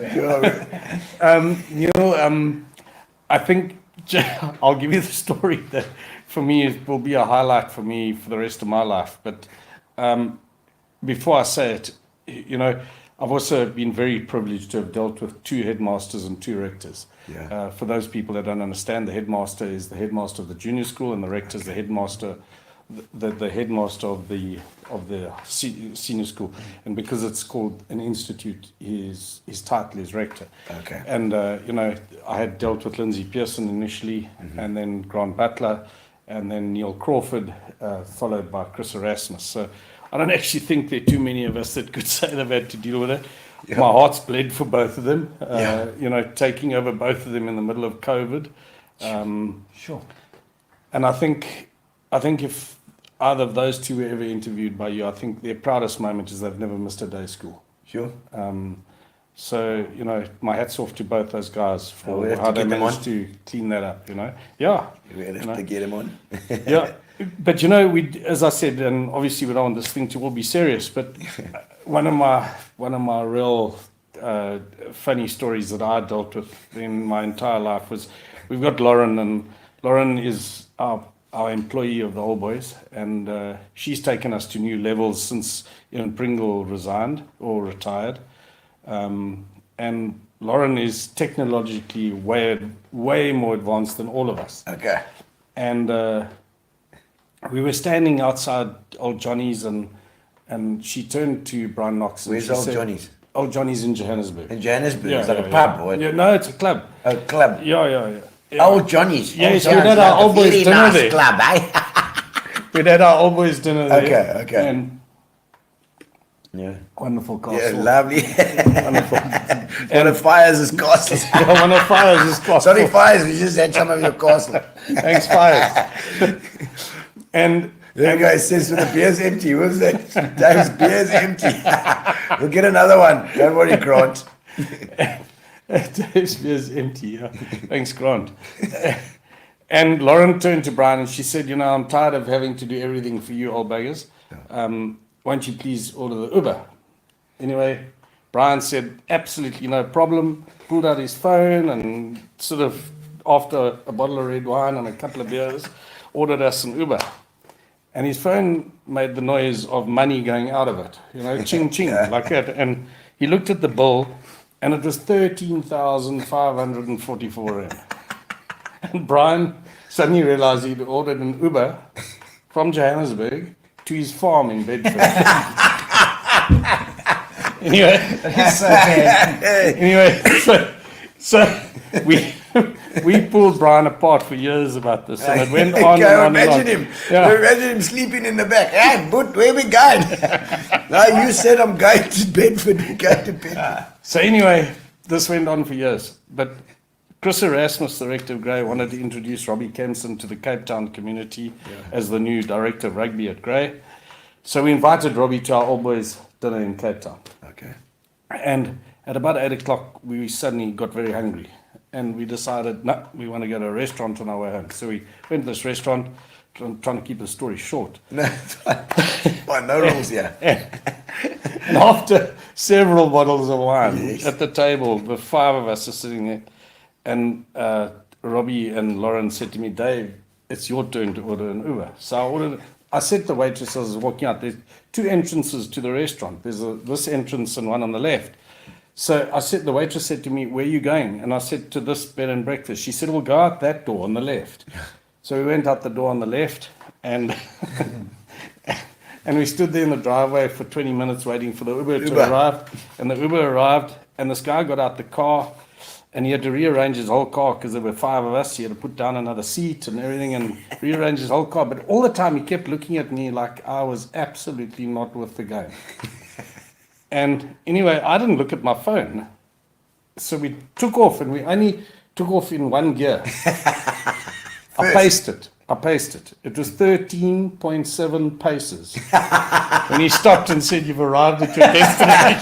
I think I'll give you the story that for me will be a highlight for me for the rest of my life. But before I say it, I've also been very privileged to have dealt with 2 headmasters and 2 rectors. Yeah. For those people that don't understand, the headmaster is the headmaster of the junior school, and the rector is the headmaster, the headmaster of the senior school. And because it's called an institute, his title is rector. Okay. And I had dealt with Lindsay Pearson initially, and then Grant Butler, and then Neil Crawford, followed by Chris Erasmus. So I don't actually think there are too many of us that could say they've had to deal with it. Yeah. My heart's bled for both of them. Taking over both of them in the middle of COVID. Sure. And I think if either of those 2 were ever interviewed by you, I think their proudest moment is they've never missed a day of school. Sure. So my hats off to both those guys for how they managed to clean that up. Yeah. We have to get them on. Yeah. But we, as I said, and obviously we don't want this thing to all be serious, but one of my real funny stories that I dealt with in my entire life was we've got Lauren, and Lauren is our employee of the Old Boys, and she's taken us to new levels since Pringle resigned or retired, and Lauren is technologically way more advanced than all of us. Okay. And we were standing outside Old Johnny's, and she turned to Brian Knox. Where's Old Johnny's? Old Johnny's in Johannesburg. In Johannesburg? Is that a pub? Or? Yeah, no, it's a club. A club? Yeah. Old Johnny's? Yes, we had our Old Boys dinner nice there. Club, eh? We had our Old Boys dinner there. Okay. And wonderful castle. Yeah, lovely. Wonderful. One of Fires' is castle. Yeah, one of Fires is castle. Sorry, Fires, we just had some of your castle. Thanks, Fires. And there guy says, when the beer's empty, what's that? Dave's beer's empty. We'll get another one. Don't worry, Grant. Dave's beer's empty. Yeah. Thanks, Grant. And Lauren turned to Brian and she said, I'm tired of having to do everything for you old beggars. Won't you please order the Uber? Anyway, Brian said, absolutely no problem. Pulled out his phone and sort of, after a bottle of red wine and a couple of beers, ordered us an Uber. And his phone made the noise of money going out of it, ching, ching, like that. And he looked at the bill, and it was 13,544 rand. And Brian suddenly realized he'd ordered an Uber from Johannesburg to his farm in Bedford. Anyway, It's so bad. anyway, so we pulled Brian apart for years about this, and it went on Go, and on and on. imagine him. Yeah. Imagine him sleeping in the back. Hey, but where we going? No, you said I'm going to Bedford. We're going to Bedford. So anyway, this went on for years. But Chris Erasmus, the director of Grey, wanted to introduce Robbie Kempson to the Cape Town community as the new director of rugby at Grey. So we invited Robbie to our All Boys dinner in Cape Town. Okay. And at about 8 o'clock, we suddenly got very hungry. And we decided, no, we want to go to a restaurant on our way home. So we went to this restaurant, trying to keep the story short. No, no rules here. And after several bottles of wine at the table, the five of us are sitting there. And Robbie and Lauren said to me, Dave, it's your turn to order an Uber. So I said to the waitress as I was walking out, there's two entrances to the restaurant. There's this entrance and one on the left. So the waitress said to me, where are you going? And I said, to this bed and breakfast. She said, well, go out that door on the left. So we went out the door on the left, and and we stood there in the driveway for 20 minutes waiting for the Uber to arrive. And the Uber arrived, and this guy got out the car, and he had to rearrange his whole car because there were five of us. He had to put down another seat and everything and rearrange his whole car. But all the time he kept looking at me like I was absolutely not with the game. And anyway, I didn't look at my phone. So we took off, and we only took off in one gear. I paced it. It was 13.7 paces. When he stopped and said, you've arrived at your destination.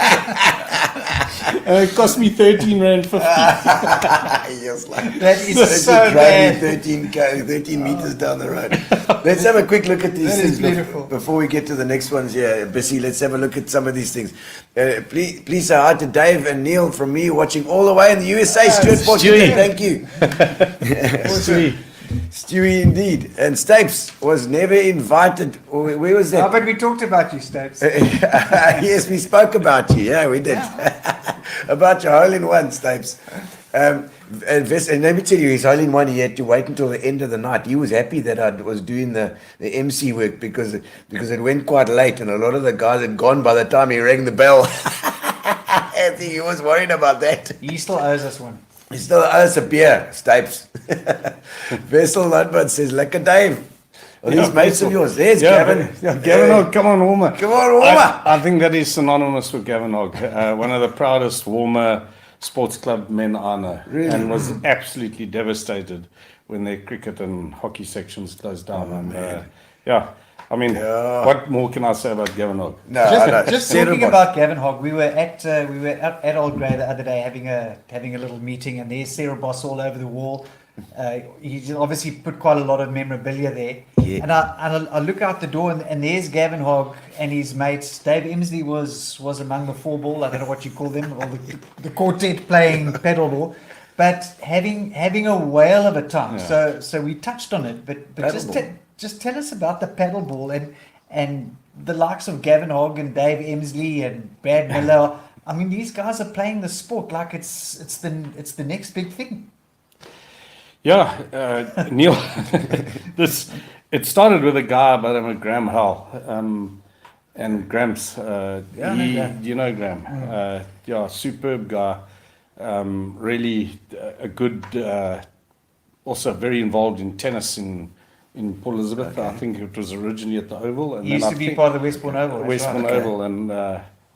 And it cost me 13 Rand 50. Yes, like, That is that's so driving bad. 13 meters down the road. Let's have a quick look at these That things is beautiful. before we get to the next ones here. Bissy, let's have a look at some of these things. Please say hi to Dave and Neil from me, watching all the way in the USA. Stuart Washington, thank you. Stewie. Stewie, indeed. And Stapes was never invited. Where was that? Oh, but we talked about you, Stapes. Yes, we spoke about you. Yeah, we did. About your hole-in-one, Stapes. And let me tell you, his hole-in-one, he had to wait until the end of the night. He was happy that I was doing the MC work because it went quite late, and a lot of the guys had gone by the time he rang the bell. I think he was worried about that. He still owes us one. He still owes a beer, Stapes. Vessel Ludbert says, Lekker Dave. Are these mates of yours? There's Gavin. Gavin Hogg, come on, warmer. Come on, warmer. I think that is synonymous with Gavin Hogg. One of the proudest warmer sports club men I know. Really? And was absolutely devastated when their cricket and hockey sections closed down. What more can I say about Gavin Hogg? No, Just talking about Gavin Hogg, we were at Old Grey the other day having a little meeting, and there's Sarah Boss all over the wall. He's obviously put quite a lot of memorabilia there. Yeah. And I look out the door, and there's Gavin Hogg and his mates. Dave Emsley was among the four ball. I don't know what you call them, or the quartet playing pedal ball. But having a whale of a time. Yeah. So we touched on it, but Paddleball. just tell us about the paddle ball and the likes of Gavin Hogg and Dave Emsley and Brad Miller. I mean, these guys are playing the sport like it's the next big thing. Yeah, Neil. It started with a guy by the name of Graham Hull, and Graham's. You know Graham. Superb guy. Really a good. Also very involved in tennis in Port Elizabeth. Okay. I think it was originally at the Oval, and He used to be part of the Westbourne Oval. Westbourne Oval, and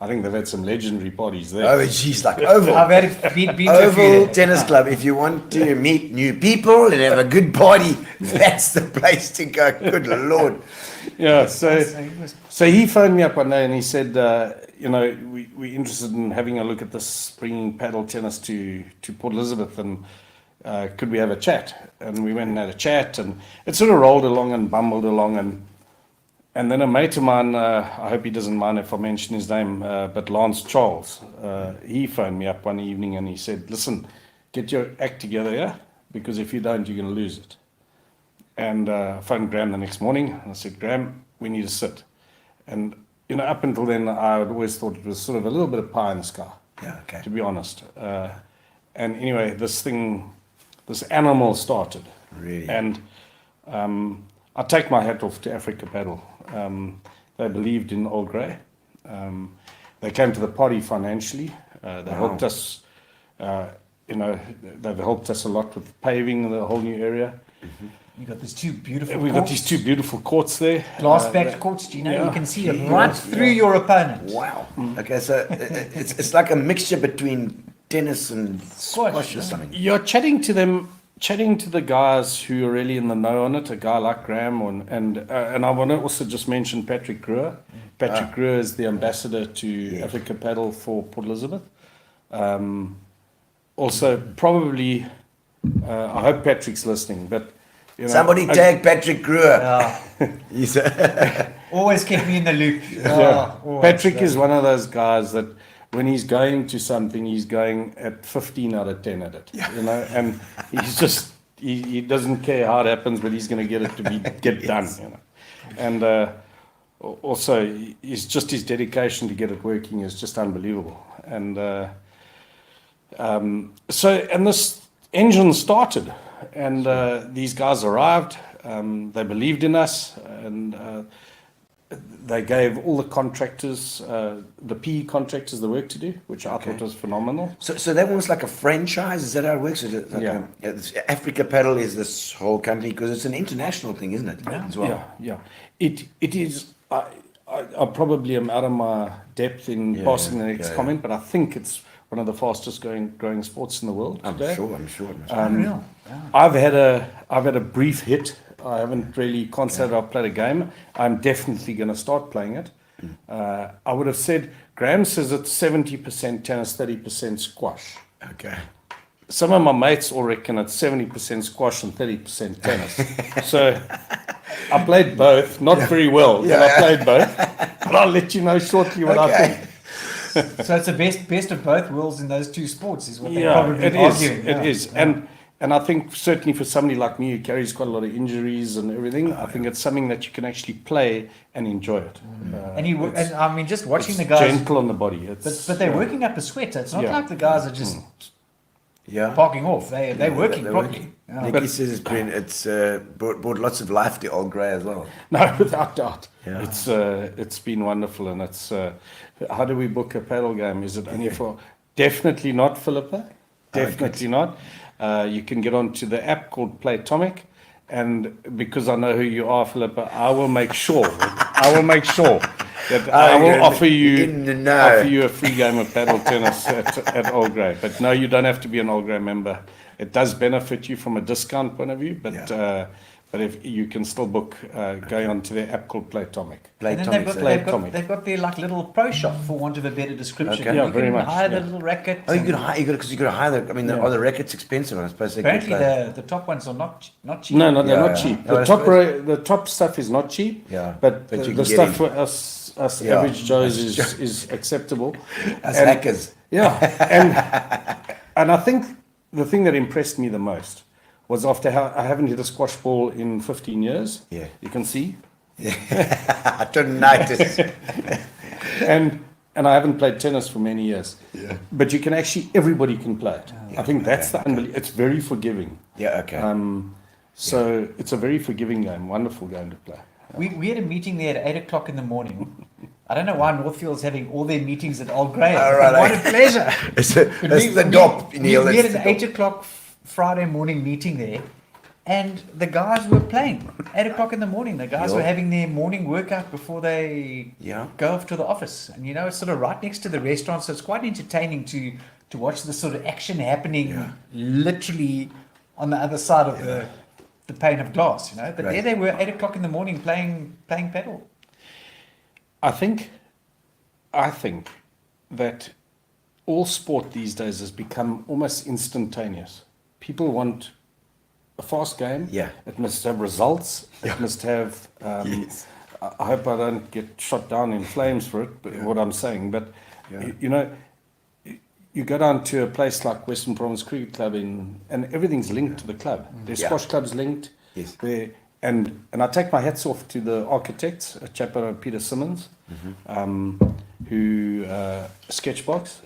I think they've had some legendary parties there. Oh, geez, like Oval. I've been to a few Oval there. Tennis Club. If you want to meet new people and have a good party, that's the place to go. Good Lord. Yeah, so he phoned me up one day and he said, we're interested in having a look at this, bringing paddle tennis to Port Elizabeth, and could we have a chat? And we went and had a chat, and it sort of rolled along and bumbled along, and then a mate of mine, I hope he doesn't mind if I mention his name, but Lance Charles, he phoned me up one evening and he said, listen, get your act together, yeah? Because if you don't, you're going to lose it. And I phoned Graham the next morning, and I said, Graham, we need to sit. And, up until then, I had always thought it was sort of a little bit of pie in the sky, Okay. to be honest. And anyway, this animal started. Really? And I take my hat off to Africa Paddle. They believed in Old Grey. They came to the party financially. They helped us, they've helped us a lot with paving the whole new area. You got these two beautiful. We've got these two beautiful courts there. glass-backed courts. Gino, you can see it right through your opponent. Wow. Okay, so it's like a mixture between tennis and squash or something. You're chatting to the guys who are really in the know on it, a guy like Graham, and I want to also just mention Patrick Gruer. Patrick Gruer is the ambassador to Africa Paddle for Port Elizabeth. Also, probably, I hope Patrick's listening, but Somebody tag Patrick Gruer. He's Always keep me in the loop. Patrick is one of those guys that when he's going to something, he's going at 15 out of 10 at it, and he's just, he doesn't care how it happens, but he's going to get it to get done, And also, his dedication to get it working is just unbelievable. And and this engine started, and these guys arrived. They believed in us, and they gave all the contractors, the PE contractors, the work to do, which I thought was phenomenal. So that was like a franchise. Is that how it works? Is it like Africa Paddle is this whole company because it's an international thing, isn't it? As well. Yeah. It is. I probably am out of my depth in passing the next comment, but I think it's one of the fastest growing sports in the world today. I'm sure. Unreal. I've had a brief hit. I haven't really considered I've played a game. I'm definitely going to start playing it. I would have said, Graham says it's 70% tennis, 30% squash. Okay. Some of my mates all reckon it's 70% squash and 30% tennis. So I played both, not very well, but I played both. But I'll let you know shortly what I think. So it's the best of both worlds in those two sports is what they're probably arguing. It is. And I think certainly for somebody like me who carries quite a lot of injuries and everything, I think it's something that you can actually play and enjoy it. And I mean, just watching It's the guys, gentle on the body. but they're working up a sweat. It's not like the guys are just parking off. They're working properly. Nicky says it's brought lots of life to Old Grey as well. No, without doubt. Yeah. It's been wonderful, and it's how do we book a paddle game? Is it only for? Definitely not, Philippa. Definitely not. You can get onto the app called Playtomic, and because I know who you are, Philippa, I will make sure that I will offer you a free game of paddle tennis at Old Grey. But no, you don't have to be an Old Grey member. It does benefit you from a discount point of view, but if you can still book going onto their app called Playtomic. And then they've got their like little pro shop, for want of a better description. Okay. Yeah, you very can much, hire the little racket. Oh, you could hire the. I mean, are the rackets expensive? I suppose they Apparently, the top ones are not cheap. No, they're not cheap. No, The top stuff is not cheap. Yeah, but but you the can stuff get for us average Joes is acceptable. as hackers. Yeah, and I think the thing that impressed me the most was after how I haven't hit a squash ball in 15 years. Yeah. You can see. I didn't notice. and I haven't played tennis for many years. Yeah. But you can actually, everybody can play it. I think that's the unbelievable. It's very forgiving. Yeah. Okay. So it's a very forgiving game, wonderful game to play. We had a meeting there at 8 o'clock in the morning. I don't know why Northfield's having all their meetings at Old Grey. All right, What a pleasure. It's the dop, Neil. We had that's an the 8 o'clock Friday morning meeting there, and the guys were playing. 8 o'clock in the morning, the guys were having their morning workout before they go off to the office. And it's sort of right next to the restaurant, so it's quite entertaining to watch the sort of action happening literally on the other side of the pane of glass, But there they were, 8 o'clock in the morning playing paddle. I think that all sport these days has become almost instantaneous. People want a fast game. Yeah. It must have results. It must have. I hope I don't get shot down in flames for it. But what I'm saying, but you go down to a place like Western Province Cricket Club and everything's linked to the club. There's squash clubs linked. Yes. And I take my hats off to the architects, a chap Peter Simmons, who Sketchbox,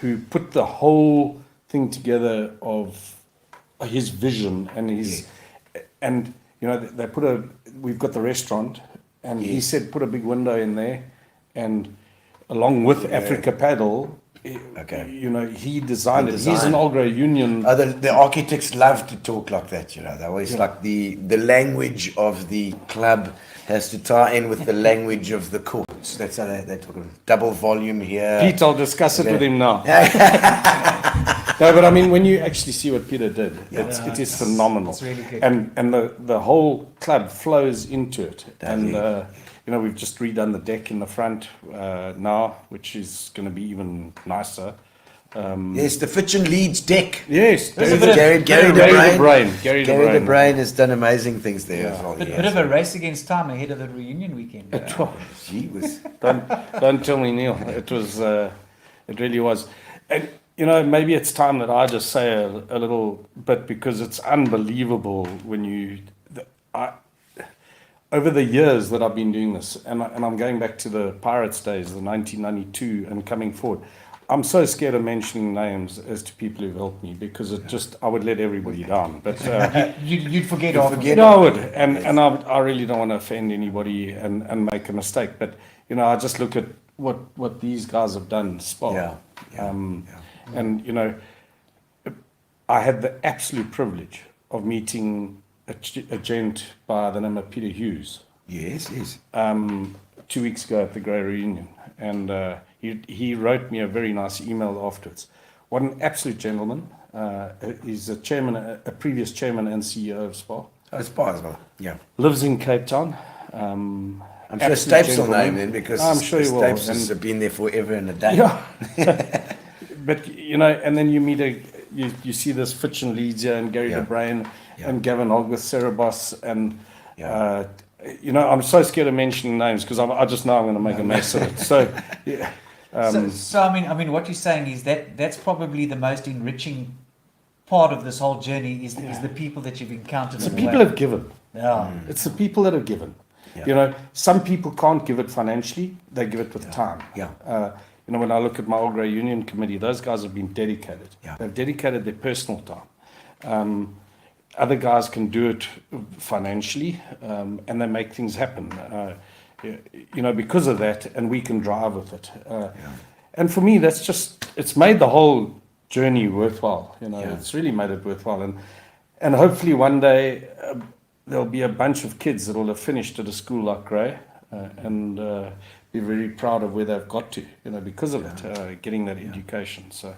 who put the whole thing together of his vision and his, and you know, we've got the restaurant, and he said put a big window in there, and along with Africa Paddle, you know, he designed it. He's an Algra Union. The architects love to talk like that, you know. They always like the language of the club has to tie in with the language of the courts. That's how they talk. Double volume here. Pete, I'll discuss it with him now. No, but I mean, when you actually see what Peter did, it is phenomenal. It's really good. And the whole club flows into it. And, you know, we've just redone the deck in the front now, which is going to be even nicer. Yes, the Fitch and Leeds deck. Yes, Gary the Brain has done amazing things there as well. Bit of a race against time ahead of the reunion weekend. Gee whiz. Don't tell me, Neil. It was, it really was. And, you know, maybe it's time that I just say a little bit, because it's unbelievable when over the years that I've been doing this, and I'm going back to the Pirates days, the 1992 and coming forward, I'm so scared of mentioning names as to people who've helped me, because I would let everybody down. But You'd forget. No, I would, and I really don't want to offend anybody and make a mistake. But you know, I just look at what these guys have done. Spa. And you know, I had the absolute privilege of meeting a gent by the name of Peter Hughes. Yes. 2 weeks ago at the Grey Reunion, and he wrote me a very nice email afterwards. What an absolute gentleman! He's a previous chairman and CEO of Spa. Oh, Spa as well. Yeah. Lives in Cape Town. I'm sure Stapes will name him, because I'm sure he will. Stapes has been there forever and a day. Yeah. But you know, and then you meet you see this Fitch and Leeds here, and Gary the Brain, and Gavin Og with Cerebos, and you know, I'm so scared of mentioning names, because I just know I'm going to make a mess of it. So, yeah. So I mean, what you're saying is that's probably the most enriching part of this whole journey is the people that you've encountered. The people have given. Yeah. It's the people that have given. Yeah. You know, some people can't give it financially; they give it with time. Yeah. You know, when I look at my Algra Union Committee, those guys have been dedicated. Yeah. They've dedicated their personal time. Other guys can do it financially, and they make things happen. You know, because of that, and we can drive with it. And for me, it's made the whole journey worthwhile. You know, it's really made it worthwhile. And hopefully one day there'll be a bunch of kids that will have finished at a school like Grey, and be very proud of where they've got to, you know, because of it, getting that education. So,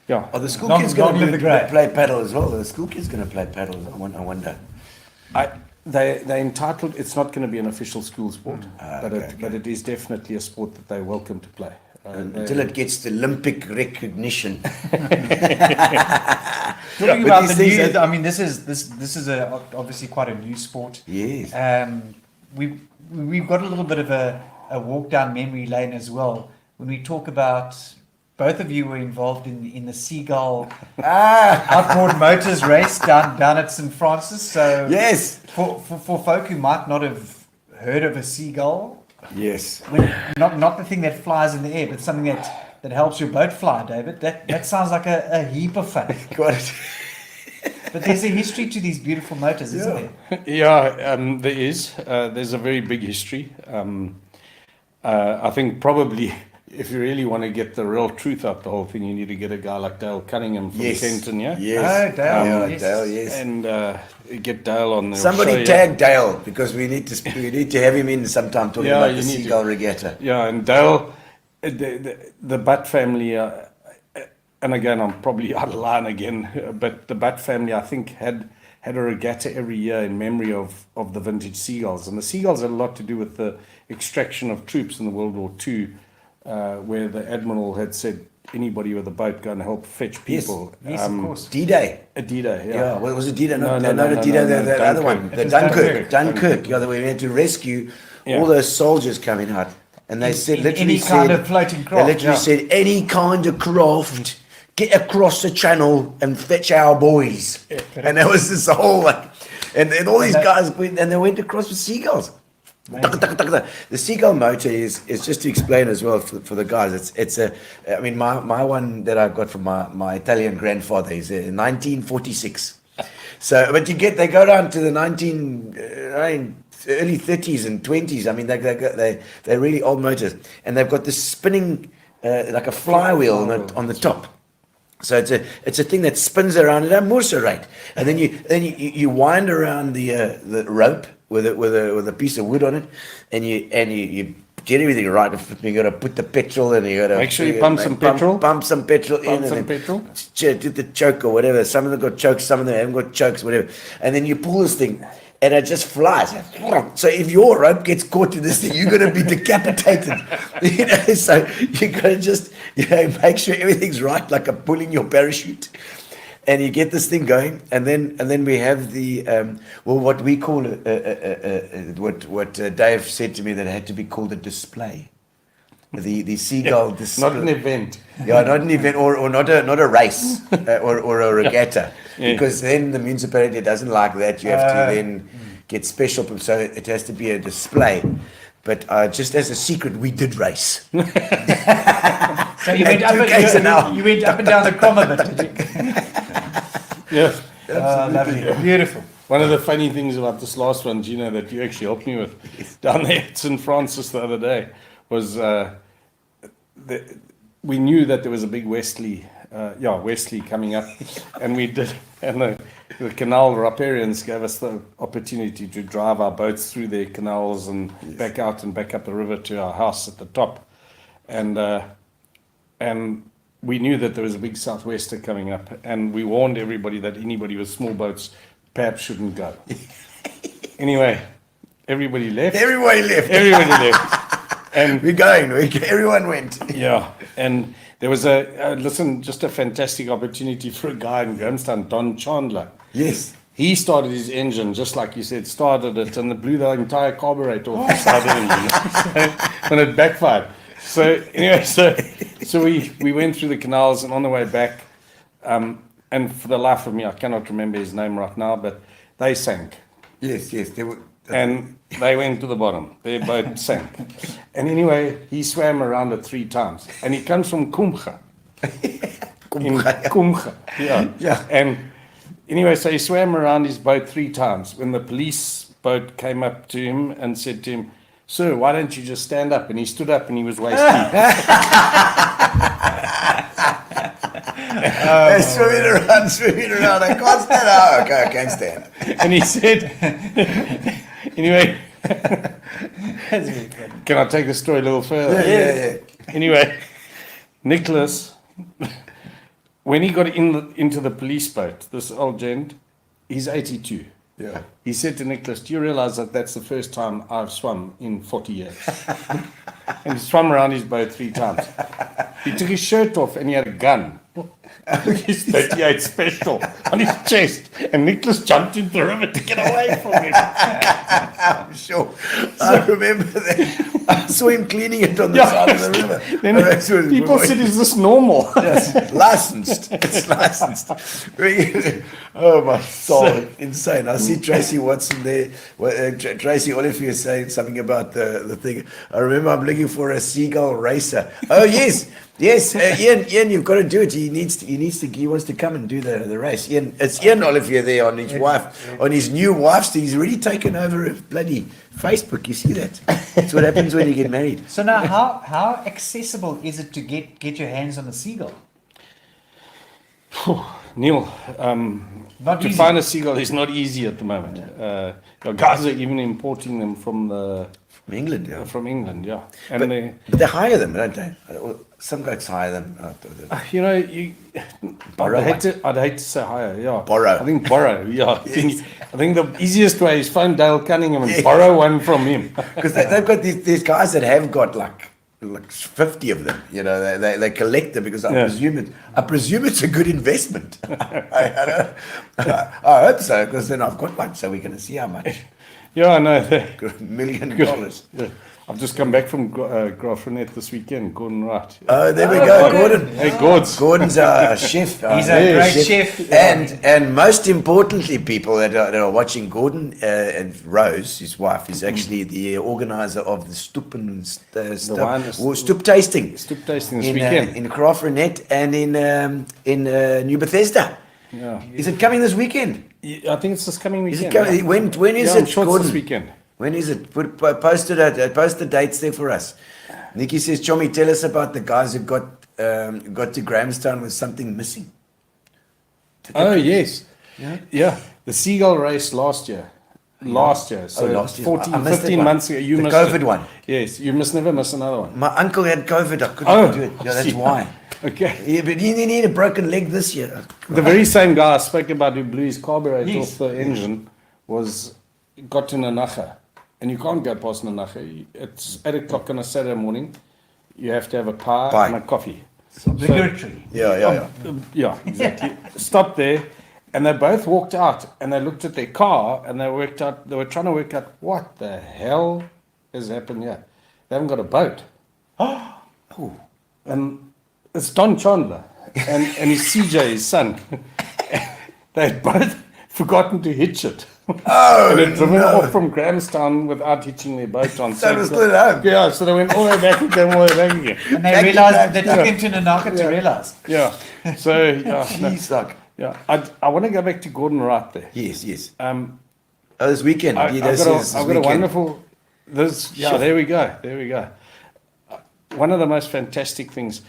yeah. Are the school kids going to play paddle as well? Are the school kids going to play paddle? I wonder. They're entitled. It's not going to be an official school sport, but it is definitely a sport that they're welcome to play. Until it gets the Olympic recognition. Talking about the new, I mean, this is obviously quite a new sport. Yes. We've got a little bit of a walk down memory lane as well. When we talk about, both of you were involved in the Seagull outboard motors race down at St. Francis. So yes, for folk who might not have heard of a Seagull, yes, not the thing that flies in the air, but something that helps your boat fly, David. That sounds like a heap of fun. Got it. But there's a history to these beautiful motors, isn't there? Yeah, there is. There's a very big history. I think probably, if you really want to get the real truth out the whole thing, you need to get a guy like Dale Cunningham from Kenton, yeah? Yes. Oh, Dale, yes. Dale, yes. And get Dale on there. Somebody tag Dale, because we need to have him in sometime talking about the Seagull Regatta. Yeah, and Dale, the Butt family, and again, I'm probably out of line again, but the Butt family, I think, had a regatta every year in memory of the vintage Seagulls. And the Seagulls had a lot to do with the extraction of troops in the World War II, where the Admiral had said, anybody with a boat go and help fetch people. Yes, of course. D-Day. D-Day, yeah. Yeah, well, was it D-Day? No, D-Day, the other one. The Dunkirk. Yeah, we went to rescue all those soldiers coming out. And they said, literally any kind of floating craft. They literally said, any kind of craft, get across the channel and fetch our boys. Yeah, and there was this whole, and all these guys went, and they went across with Seagulls. The Seagull motor is just to explain as well for the guys. I mean, my one that I got from my Italian grandfather is 1946. So, but they go down to the early 30s and 20s. I mean, they're really old motors, and they've got this spinning like a flywheel on the top. So it's a thing that spins around at a Morse rate, and then you wind around the rope with a piece of wood on it, and you get everything right. You got to put the petrol in. You got to Make sure you pump some petrol. Pump some petrol in. Pump and some then petrol. do the choke or whatever. Some of them got chokes, some of them haven't got chokes, whatever. And then you pull this thing, and it just flies. So if your rope gets caught to this thing, you're going to be decapitated. So you got to just make sure everything's right, like a pulling your parachute. And you get this thing going, and then we have the what we call what Dave said to me that it had to be called a display. The Seagull display. Not an event. Yeah, not an event or not a race or a regatta, because then the municipality doesn't like that. You have to then get special, so it has to be a display. But just as a secret, we did race. So you went up and down the Crom a bit, did you? Yeah. Lovely. Beautiful. One of the funny things about this last one, Gino, that you actually helped me with down there at St. Francis the other day was we knew that there was a big Wesley coming up, and we did, and the canal riparians gave us the opportunity to drive our boats through their canals and back out and back up the river to our house at the top, and we knew that there was a big southwester coming up, and we warned everybody that anybody with small boats perhaps shouldn't go. Anyway, everybody left. Everybody left. And We're going. Everyone went. yeah, and there was just a fantastic opportunity for a guy in Grahamstown, Don Chandler. Yes. He started his engine, just like you said, started it, and it blew the entire carburetor off the side engine. And it backfired. So anyway, so we went through the canals, and on the way back, and for the life of me, I cannot remember his name right now, but they sank. Yes, they were. And they went to the bottom. Their boat sank. And anyway, he swam around it 3 times. And he comes from Kumcha. Kumcha. Yeah. And anyway, so he swam around his boat 3 times. When the police boat came up to him and said to him, "Sir, why don't you just stand up?" And he stood up and he was waist deep. Swimming around. I can't stand up. Okay, I can stand. And he said, anyway, can I take the story a little further? Yeah. Anyway, Nicholas, when he got into the police boat, this old gent, he's 82. Yeah. He said to Nicholas, "Do you realize that that's the first time I've swum in 40 years?" And he swam around his boat 3 times. He took his shirt off and he had a gun. His 38 special on his chest, and Nicholas jumped into the river to get away from him. Sure. I remember that. I saw him cleaning it on the side of the river. Then people said, "Is this normal?" Yes, licensed. It's licensed. Oh my soul, insane. I see Tracy Watson there. Tracy Olivier saying something about the thing. I remember I'm looking for a Seagull racer. Oh yes. Yes, Ian, you've got to do it. He wants to come and do the race. It's Ian Olivier there on his wife, on his new wife's thing. He's already taken over a bloody Facebook. You see that? That's what happens when you get married. So now, how accessible is it to get your hands on a Seagull? Neil, Not to easy. find a Seagull is not easy at the moment. Guys are even importing them from England, yeah. From England, yeah. And But they hire them, don't they? Some guys hire them. you know, Borrow I'd hate to say hire, yeah. Borrow. I think borrow, yeah. Yes. I think the easiest way is phone Dale Cunningham and borrow one from him. Because they've got these guys that have got like 50 of them. You know, they collect them because I presume it's a good investment. I hope so, because then I've got one, so we're going to see how much. Yeah, I know. $1 million. Yeah. I've just come back from Grahamstown this weekend. Gordon Wright. Oh, there we go, Gordon. Hey, Gords. Gordon's a chef. He's a great chef. And most importantly, people that are watching, Gordon and Rose, his wife, is actually the organizer of the Stoep and Stoep tasting. Stoep tasting this in weekend. In Grahamstown and in New Bethesda. Yeah. Is it coming this weekend? I think it's this coming Is weekend. it coming? When is Yeah, I'm it, sure it's Gordon? this weekend. When is it? Post the dates there for us. Nikki says, Chomi, tell us about the guys who got to Grahamstown with something missing. Oh, yes. Yeah. The Seagull race last year. So last year. 14, I missed 15 that one. months ago. You The missed COVID it. one. Yes, you must never miss another one. My uncle had COVID. I couldn't do it. Yeah, that's yeah. why. Okay. Yeah, but he had a broken leg this year. The very same guy I spoke about who blew his carburetor Yes. off the engine got in a nacha. And you can't go past Nanache. It's 8 o'clock on a Saturday morning. You have to have a pie. And a coffee. Obligatory. Yeah. Yeah, exactly. Stopped there, and they both walked out, and they looked at their car, and they were trying to work out what the hell has happened here. They haven't got a boat. Oh, and it's Don Chandler and his CJ, his son. They'd both forgotten to hitch it. Oh, and they'd driven off from Grahamstown without hitching their boat on. So it was still at home. Yeah, so they went all the way back and came all the way back again. And they realised they took him to Nanaka to realise. Yeah. So yeah, Jeez, like. yeah. I want to go back to Gordon Wright there. Yes. Oh, This weekend. I've got a wonderful. Sure. There we go. One of the most fantastic things.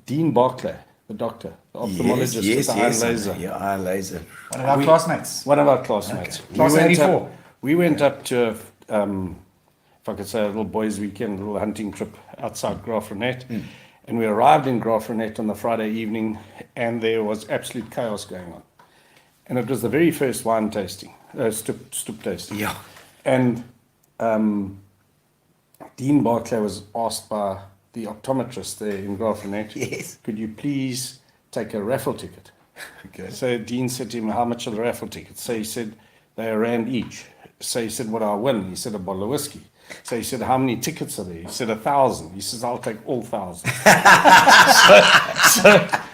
Dean Barclay, the doctor, the ophthalmologist with the iron laser. Yeah, iron laser. One of our classmates. One of our classmates. Class 84. We went up to, if I could say, a little boys' weekend, a little hunting trip outside Grahamstown. And we arrived in Grahamstown on the Friday evening, and there was absolute chaos going on. And it was the very first wine tasting, stoop tasting. Yeah. And Dean Barclay was asked by the optometrist there in Grahamstown, Yes. could you please take a raffle ticket? Okay. So Dean said to him, how much are the raffle tickets? So he said, they're £1 each. So he said, what do I win? He said, a bottle of whiskey. So he said, how many tickets are there? He said, 1,000. He says, I'll take all 1,000.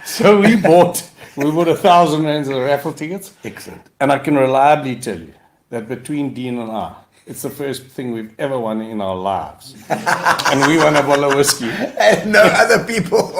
so we bought 1,000 rands of the raffle tickets. Excellent. And I can reliably tell you that between Dean and I, it's the first thing we've ever won in our lives. And we won a bottle of whiskey. And no other people.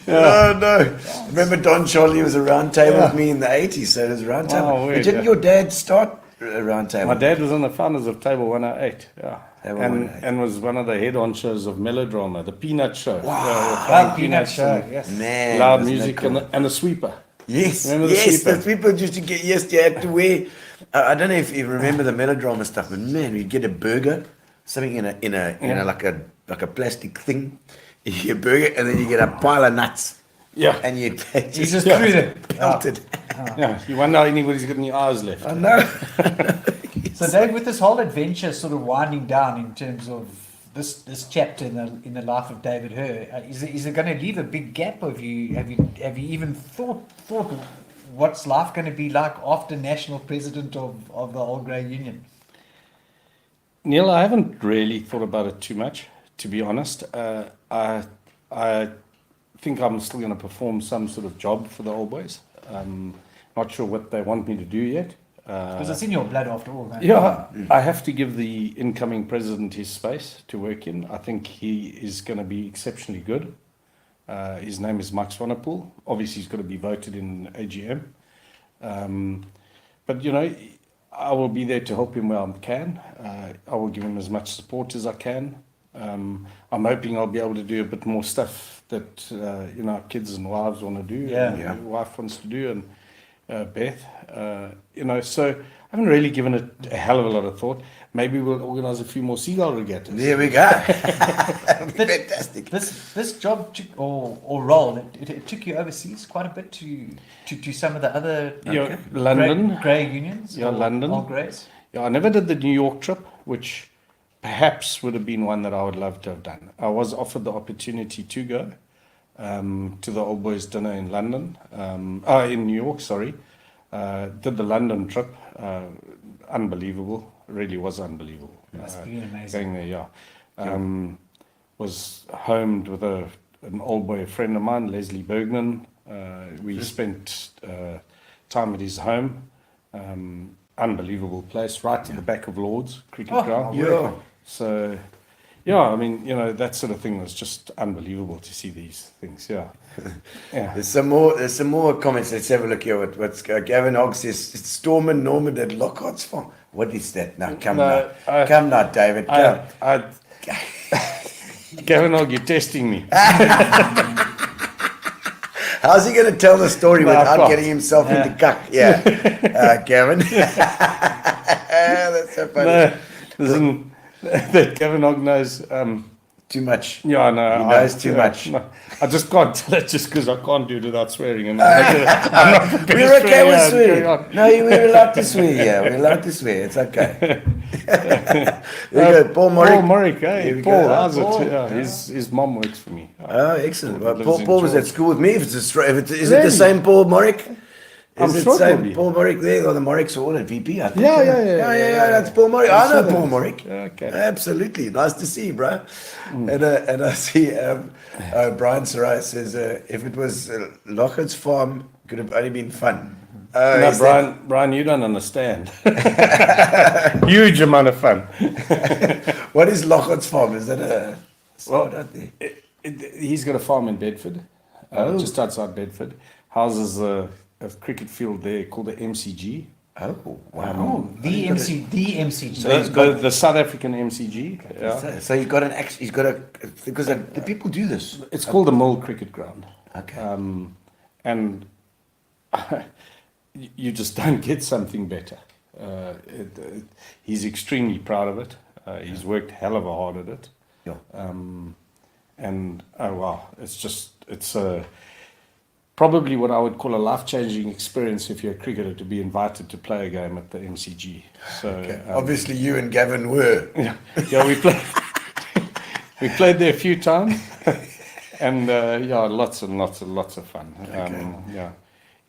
No. Remember Don Charlie was a round table with me in the 80s, so it was a round table. Oh, weird, But didn't your dad start a round table? My dad was one of the founders of Table 108, yeah. Table 108. And was one of the head honchos of Melodrama, the Peanut Show. Wow, Peanut Show, yes. Man, Loud wasn't music that cool? and the sweeper. Yes, Remember the yes, sweeper? the people used to get, yes, you had to wear, I don't know if you remember the Melodrama stuff, but man, you'd get a burger, something in a like a plastic thing, you get a burger, and then you get a pile of nuts. Yeah. And you just threw them. pelted. Yeah, you wonder how anybody's got any hours left. I know. So Dave, with this whole adventure sort of winding down in terms of this chapter in the life of David Hurr, is it going to leave a big gap? Have you even thought what's life going to be like after national president of the Old Grey Union? Neil, I haven't really thought about it too much, to be honest. I think I'm still going to perform some sort of job for the old boys. Not sure what they want me to do yet. Because it's in your blood after all, man. Yeah, I have to give the incoming president his space to work in. I think he is going to be exceptionally good. His name is Max Vanderpoel. Obviously, he's got to be voted in AGM. But, I will be there to help him where I can. I will give him as much support as I can. I'm hoping I'll be able to do a bit more stuff that, our kids and wives want to do. Yeah. And my wife wants to do. And Beth, so I haven't really given it a hell of a lot of thought. Maybe we'll organise a few more Seagull regattas. There we go. Fantastic. This job or role, it took you overseas quite a bit to some of the other London. grey unions. Yeah, or London. Old Greys. Yeah, I never did the New York trip, which perhaps would have been one that I would love to have done. I was offered the opportunity to go to the Old Boys dinner in London, in New York, sorry. Did the London trip, unbelievable, really was unbelievable. Must have been amazing. Going there, yeah. Was homed with an old boy friend of mine, Leslie Bergman. We spent time at his home. Unbelievable place, right at the back of Lord's cricket ground. yeah. So, yeah, I mean, that sort of thing was just unbelievable to see these things. Yeah. Yeah. There's some more comments. Let's have a look here. What's Gavin Hogg says, it's Storm Norman at Lockhart's Farm. What is that? Now, come now, David. Come. Gavin Hogg, you're testing me. How's he going to tell the story No, I without can't. getting himself into cuck? Yeah. Gavin. That's so funny. No, listen, that Gavin Hogg knows. Too much. Yeah, no. He knows too much. No, I just can't tell it just because I can't do it without swearing. And I'm not prepared to We're okay with swear, swearing. yeah, No, we're allowed to swear. Yeah, we're allowed to swear. It's okay. There you go. Paul Morrick. Paul Morrick, Here hey, we Paul, go. how's Paul. it? Yeah, his mom works for me. Oh, excellent. Well, Lives in Paul was at George. school with me. Is it the Really? same Paul Morrick? I'm Is it sure it same will be. Paul Morrick there? Or the Morricks are all at VP, I think. Yeah. That's Paul Morrick. I know Paul Morrick. Okay. Absolutely. Nice to see you, bro. And I see Brian Sarai says, if it was Lockhart's Farm, it could have only been fun. No, is that- Brian, you don't understand. Huge amount of fun. What is Lockhart's Farm? Is that a spot Well, out there? He's got a farm in Bedford, Oh. just outside Bedford. Houses a cricket field there called the MCG. Oh, wow. The MCG. The South African MCG. Yeah. So he's got because the people do this. It's called the Mill Cricket Ground. Okay. And you just don't get something better. He's extremely proud of it. He's worked hell of a hard at it. Yeah. And oh wow, it's probably what I would call a life-changing experience if you're a cricketer to be invited to play a game at the MCG. So Okay. Obviously, you and Gavin were. yeah, we played there a few times, and lots and lots and lots of fun. Yeah.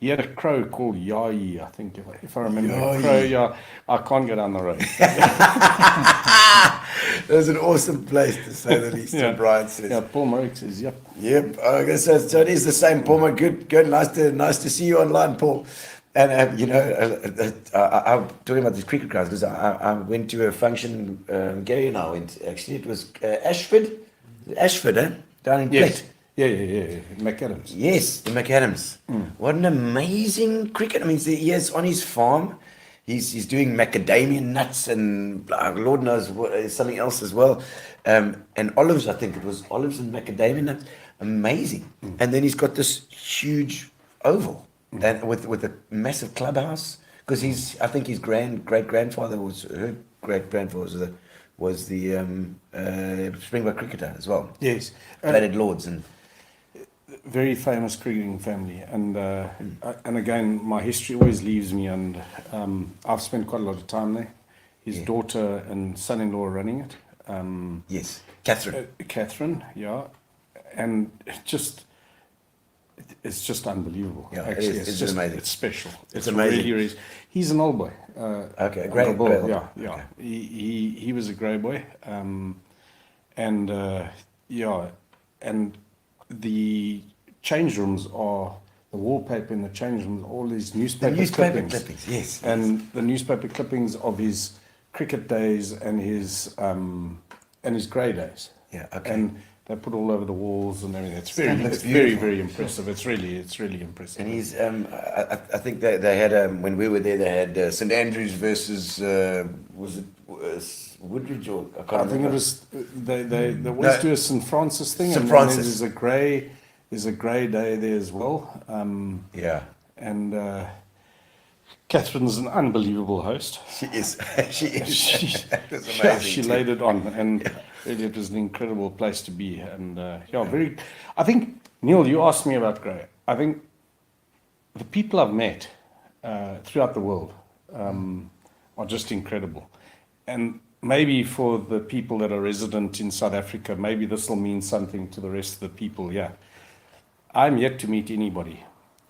He had a crow called Yai, I think, if I remember. Yai. Crow, yeah. I can't go down the road. That's an awesome place, to say the least. Yeah. Brian says. Yeah, Paul Morrick says, yep. Yep. Okay, so it is the same, Paul. Good. Nice to see you online, Paul. And I'm talking about these cricket grounds because I went to a function. Gary and I went. Actually, it was Ashford, down in Yes. Plett. Yeah. McAdams. Yes, the McAdams. What an amazing cricket! I mean, he is on his farm. He's doing macadamia nuts and Lord knows what, something else as well, and olives. I think it was olives and macadamia nuts. Amazing. And then he's got this huge oval, and with a massive clubhouse. Because I think his great grandfather was the Springbok cricketer as well. Yes. Played at Lords and. Very famous cricketing family, and again, my history always leaves me, and I've spent quite a lot of time there. His daughter and son-in-law are running it. Yes, Catherine. Catherine, yeah, and it's just unbelievable. Yeah, it actually, is. It's just amazing. It's special. It's amazing. Really, really, he's an old boy. Okay, great. Uncle Bill, great. yeah. Okay. He was a grey boy, and the change rooms are the wallpaper in the change rooms. All these The newspaper, newspaper clippings, yes. and the newspaper clippings of his cricket days and his grey days. Yeah, okay. And they put all over the walls and everything. It's That looks very beautiful. very impressive. It's really impressive. And he's, I think they had, when we were there, they had St Andrews versus, was it Woodridge or, I can't I think it remember. was they always do a St Francis thing. St. And Francis. then there's a grey day there as well. Yeah, And Catherine's an unbelievable host. she is. She is. That was Yeah, amazing. she too. laid it on, and really it was an incredible place to be. And very. I think Neil, you asked me about Grey. I think the people I've met throughout the world are just incredible, and maybe for the people that are resident in South Africa, maybe this will mean something to the rest of the people. Yeah, I'm yet to meet anybody.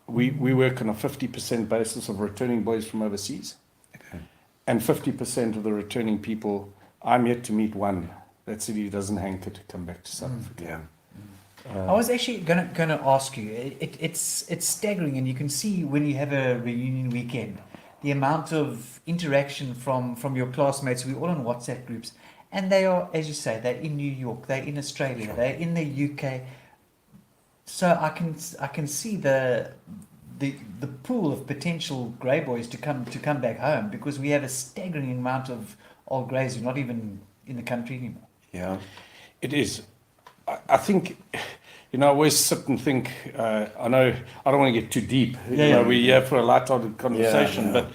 We work on a 50% basis of returning boys from overseas. Okay. And 50% of the returning people, I'm yet to meet one that said he doesn't hanker to come back to South Africa. Yeah. I was actually gonna ask you. It's staggering, and you can see when you have a reunion weekend, the amount of interaction from your classmates. We're all on WhatsApp groups, and they are, as you say, they're in New York, they're in Australia, they're in the UK. So I can see the pool of potential grey boys to come back home, because we have a staggering amount of old greys who are not even in the country anymore. Yeah. It is. I think, I always sit and think, I know I don't want to get too deep. We're here for a light-hearted conversation, but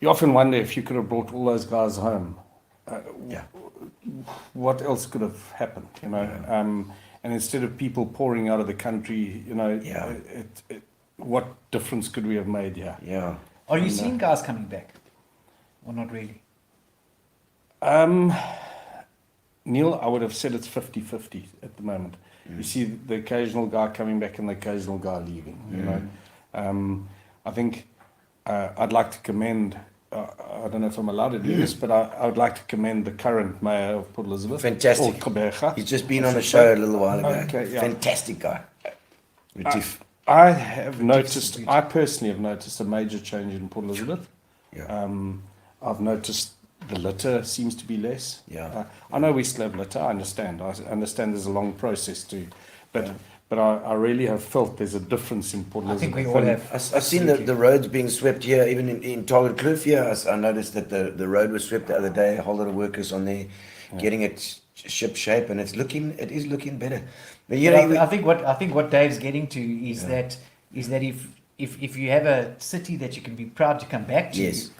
you often wonder if you could have brought all those guys home. What else could have happened, and instead of people pouring out of the country, what difference could we have made here? Yeah. Are you seeing guys coming back, or not really? Neil, I would have said it's 50-50 at the moment. You see the occasional guy coming back and the occasional guy leaving, I think I'd like to commend, I don't know if I'm allowed to do this, but I would like to commend the current mayor of Port Elizabeth. Fantastic. Or Gqeberha. He's just been on the show a little while ago. Okay, yeah. Fantastic guy. I have noticed, I personally have noticed a major change in Port Elizabeth. Yeah. I've noticed the litter seems to be less. Yeah. I know we still have litter, I understand. I understand there's a long process too. But I really have felt there's a difference in Port I Elizabeth. think we all have. I've seen the roads being swept here, even in Target Cliff here. I noticed that the road was swept the other day. A whole lot of workers on there, getting it ship shape, and it is looking better. But I think what Dave's getting to is that if you have a city that you can be proud to come back to, yes,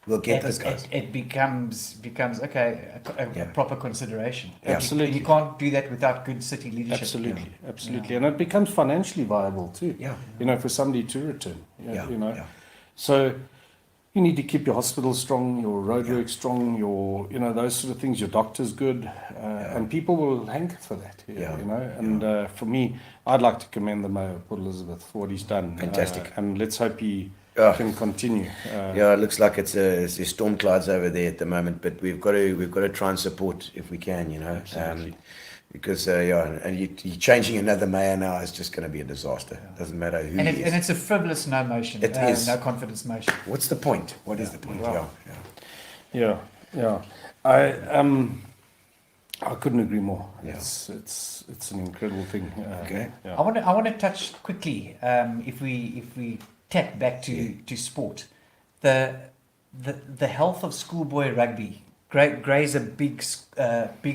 we'll get those guys. It becomes okay a proper consideration. Absolutely. You can't do that without good city leadership. Absolutely, and it becomes financially viable too. Yeah. For somebody to return. Yeah. So you need to keep your hospital strong, your roadworks strong, your those sort of things. Your doctor's good, and people will hanker for that. And for me, I'd like to commend the mayor of Port Elizabeth for what he's done. Fantastic. And let's hope he can continue. It looks like it's storm clouds over there at the moment, but we've got to try and support if we can, Absolutely. Because and you changing another mayor now is just going to be a disaster. Doesn't matter who he is. And it's a frivolous no motion. It is. No confidence motion. What's the point? What is the point? Wow. Yeah. Yeah. I couldn't agree more. Yeah. It's an incredible thing. Okay. Yeah. I want to touch quickly, if we tap back to sport, the health of schoolboy rugby. Grey's a big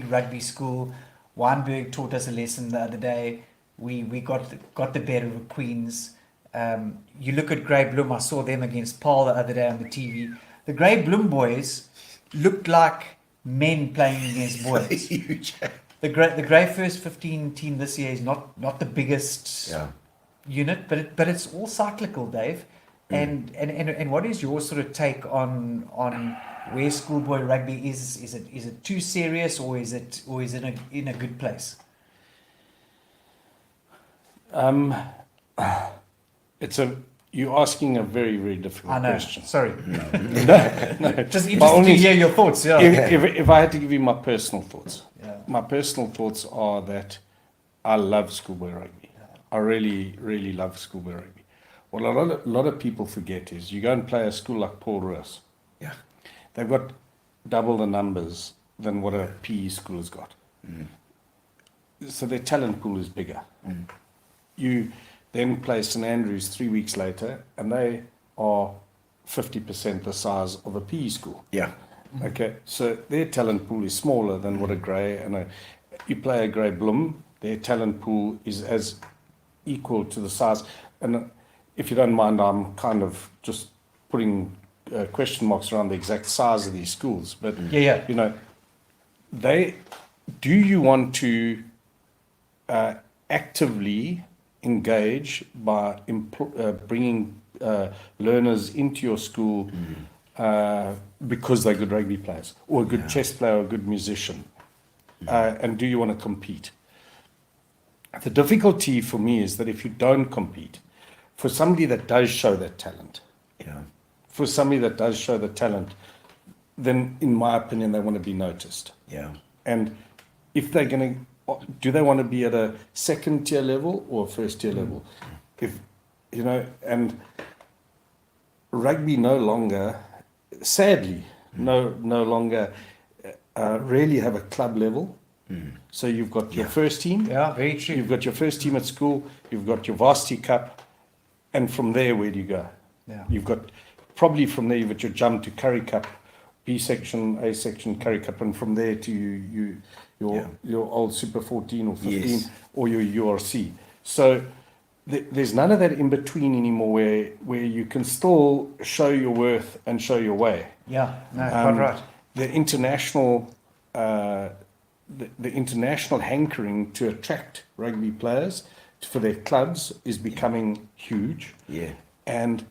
rugby school. Weinberg taught us a lesson the other day. We got the better of Queens. You look at Grey Bloom. I saw them against Paul the other day on the TV. The Grey Bloom boys looked like men playing against boys. Huge. The Grey First 15 team this year is not the biggest unit, but it's all cyclical, Dave. And what is your sort of take on where schoolboy rugby is? Is it too serious, or is it in a good place? You're asking a very, very difficult question. Sorry. No. Just interested to hear your thoughts. Yeah. If I had to give you my personal thoughts, my personal thoughts are that I love schoolboy rugby. I really, really love schoolboy rugby. What a lot of people forget is you go and play a school like Paul Roos. Yeah. They've got double the numbers than what a PE school has got. So their talent pool is bigger. You then play St Andrews 3 weeks later, and they are 50% the size of a PE school. Yeah. Okay, so their talent pool is smaller than what a Grey and you play a Grey Bloom, their talent pool is as equal to the size. And if you don't mind, I'm kind of just putting question marks around the exact size of these schools. But do you want to actively engage by bringing learners into your school because they're good rugby players, or a good chess player, or a good musician, and do you want to compete? The difficulty for me is that if you don't compete, for somebody that does show that talent, then in my opinion they want to be noticed. Yeah. And if they're going to, do they want to be at a second tier level or a first tier level? If and rugby no longer, sadly, no longer rarely have a club level. So you've got your first team. Yeah, very true. You've got your first team at school. You've got your varsity cup, and from there, where do you go? Yeah. You've got probably from there you've got your jump to Curry Cup, B section, A section, Curry Cup, and from there to your old Super 14 or 15 Yes. or your URC. So there's none of that in between anymore, where you can still show your worth and show your way. Yeah, no, quite right. The international. The international hankering to attract rugby players for their clubs is becoming huge. Yeah. And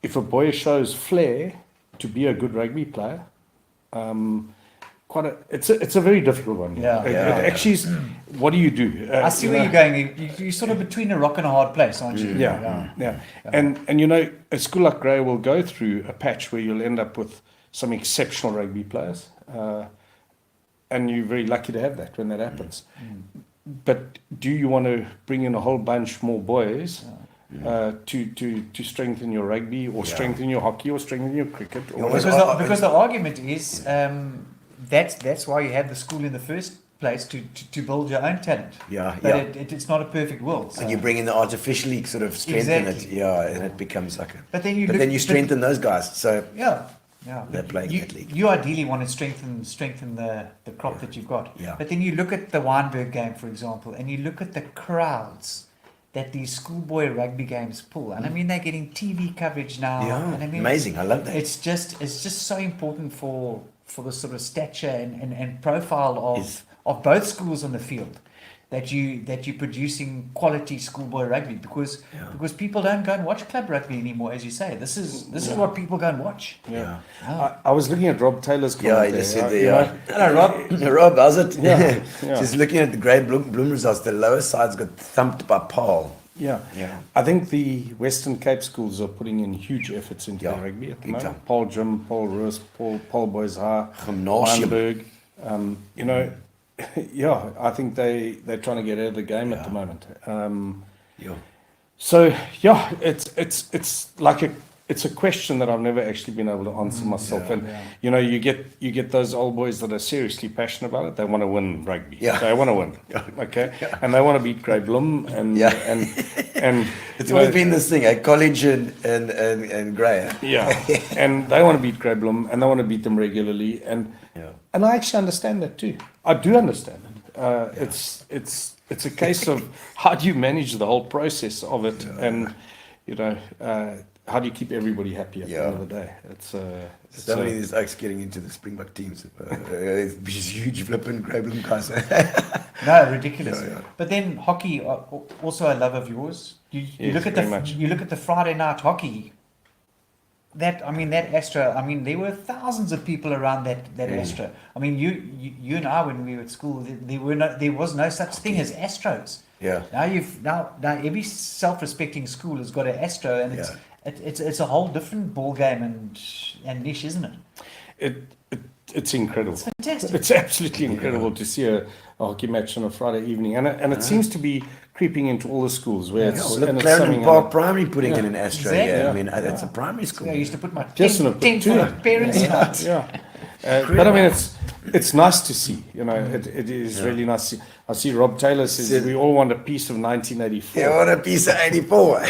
if a boy shows flair to be a good rugby player, it's a very difficult one. Yeah. It actually is, what do you do? I see where you're going. You're sort of between a rock and a hard place, aren't you? Yeah. And you know, a school like Grey will go through a patch where you'll end up with some exceptional rugby players. And you're very lucky to have that when that happens. But do you want to bring in a whole bunch more boys to strengthen your rugby or strengthen your hockey or strengthen your cricket? Or Because the argument is that's why you have the school in the first place to build your own talent. But it's not a perfect world. So. And you bring in the artificially sort of strengthen Exactly. it, and it becomes like a. But then you you strengthen those guys. So Yeah. They're playing you, that league. you ideally want to strengthen the crop that you've got. Yeah. But then you look at the Weinberg game, for example, and you look at the crowds that these schoolboy rugby games pull. And I mean, they're getting TV coverage now. And I mean, amazing. I love that. It's just so important for the sort of stature and profile of both schools on the field. That you're producing quality schoolboy rugby because people don't go and watch club rugby anymore, as you say. This is what people go and watch. Yeah. I was looking at Rob Taylor's comment Hello, Rob. Rob, how's it? Yeah. Just looking at the Grey Bloom results, the lower side's got thumped by Paul. Yeah. I think the Western Cape schools are putting in huge efforts into their rugby at the moment. time. Paul Jim, Paul Roos, Paul Boys High, Gymnasium. Weinberg. You know, I think they're trying to get out of the game at the moment. So it's like it's a question that I've never actually been able to answer myself. You know, you get those old boys that are seriously passionate about it. They want to win rugby. They want to win. Okay, and they want to beat Grey Bloom and It's always been this thing, college and Grey. And they want to beat Grey Bloom and they want to beat them regularly. And I actually understand that too. I do understand it. It's a case of how do you manage the whole process of it, and you know. How do you keep everybody happy at the end of the day? So many of these oaks getting into the Springbok teams. These huge flipping Grey Bloom guys. No, ridiculous. But then hockey, also a love of yours. You look at the Friday night hockey. That Astra. I mean, there were thousands of people around that Astra. I mean, you and I, when we were at school, there was no such thing as Astros. Now every self-respecting school has got an Astro, and it's a whole different ball game and niche, isn't it? It's incredible. It's fantastic. It's absolutely incredible to see a hockey match on a Friday evening, and it seems to be creeping into all the schools where it's. Look, Clarendon Park Primary putting in an Astro. Exactly. I mean, that's a primary school. I used to put my Just tent for my parents' night. But I mean, it's nice to see. You know, it is really nice to see. I see Rob Taylor says we all want a piece of 1984. Yeah, want a piece of 84.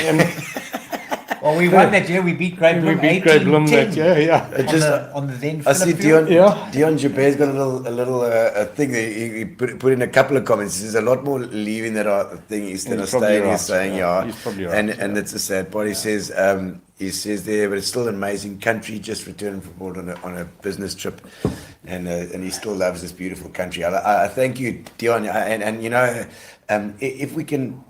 Well, we won that year. We beat Grey Bloom. We beat Grey Bloom that year. On the then. I see Phillip field. Dion Joubert's got a little thing that he put in a couple of comments. There's a lot more leaving that thing instead of staying. Right. He's saying He's probably right. and it's a sad part. He says there, but it's still an amazing country. Just returned from abroad on a business trip, and he still loves this beautiful country. I thank you, Dion, and you know, if we can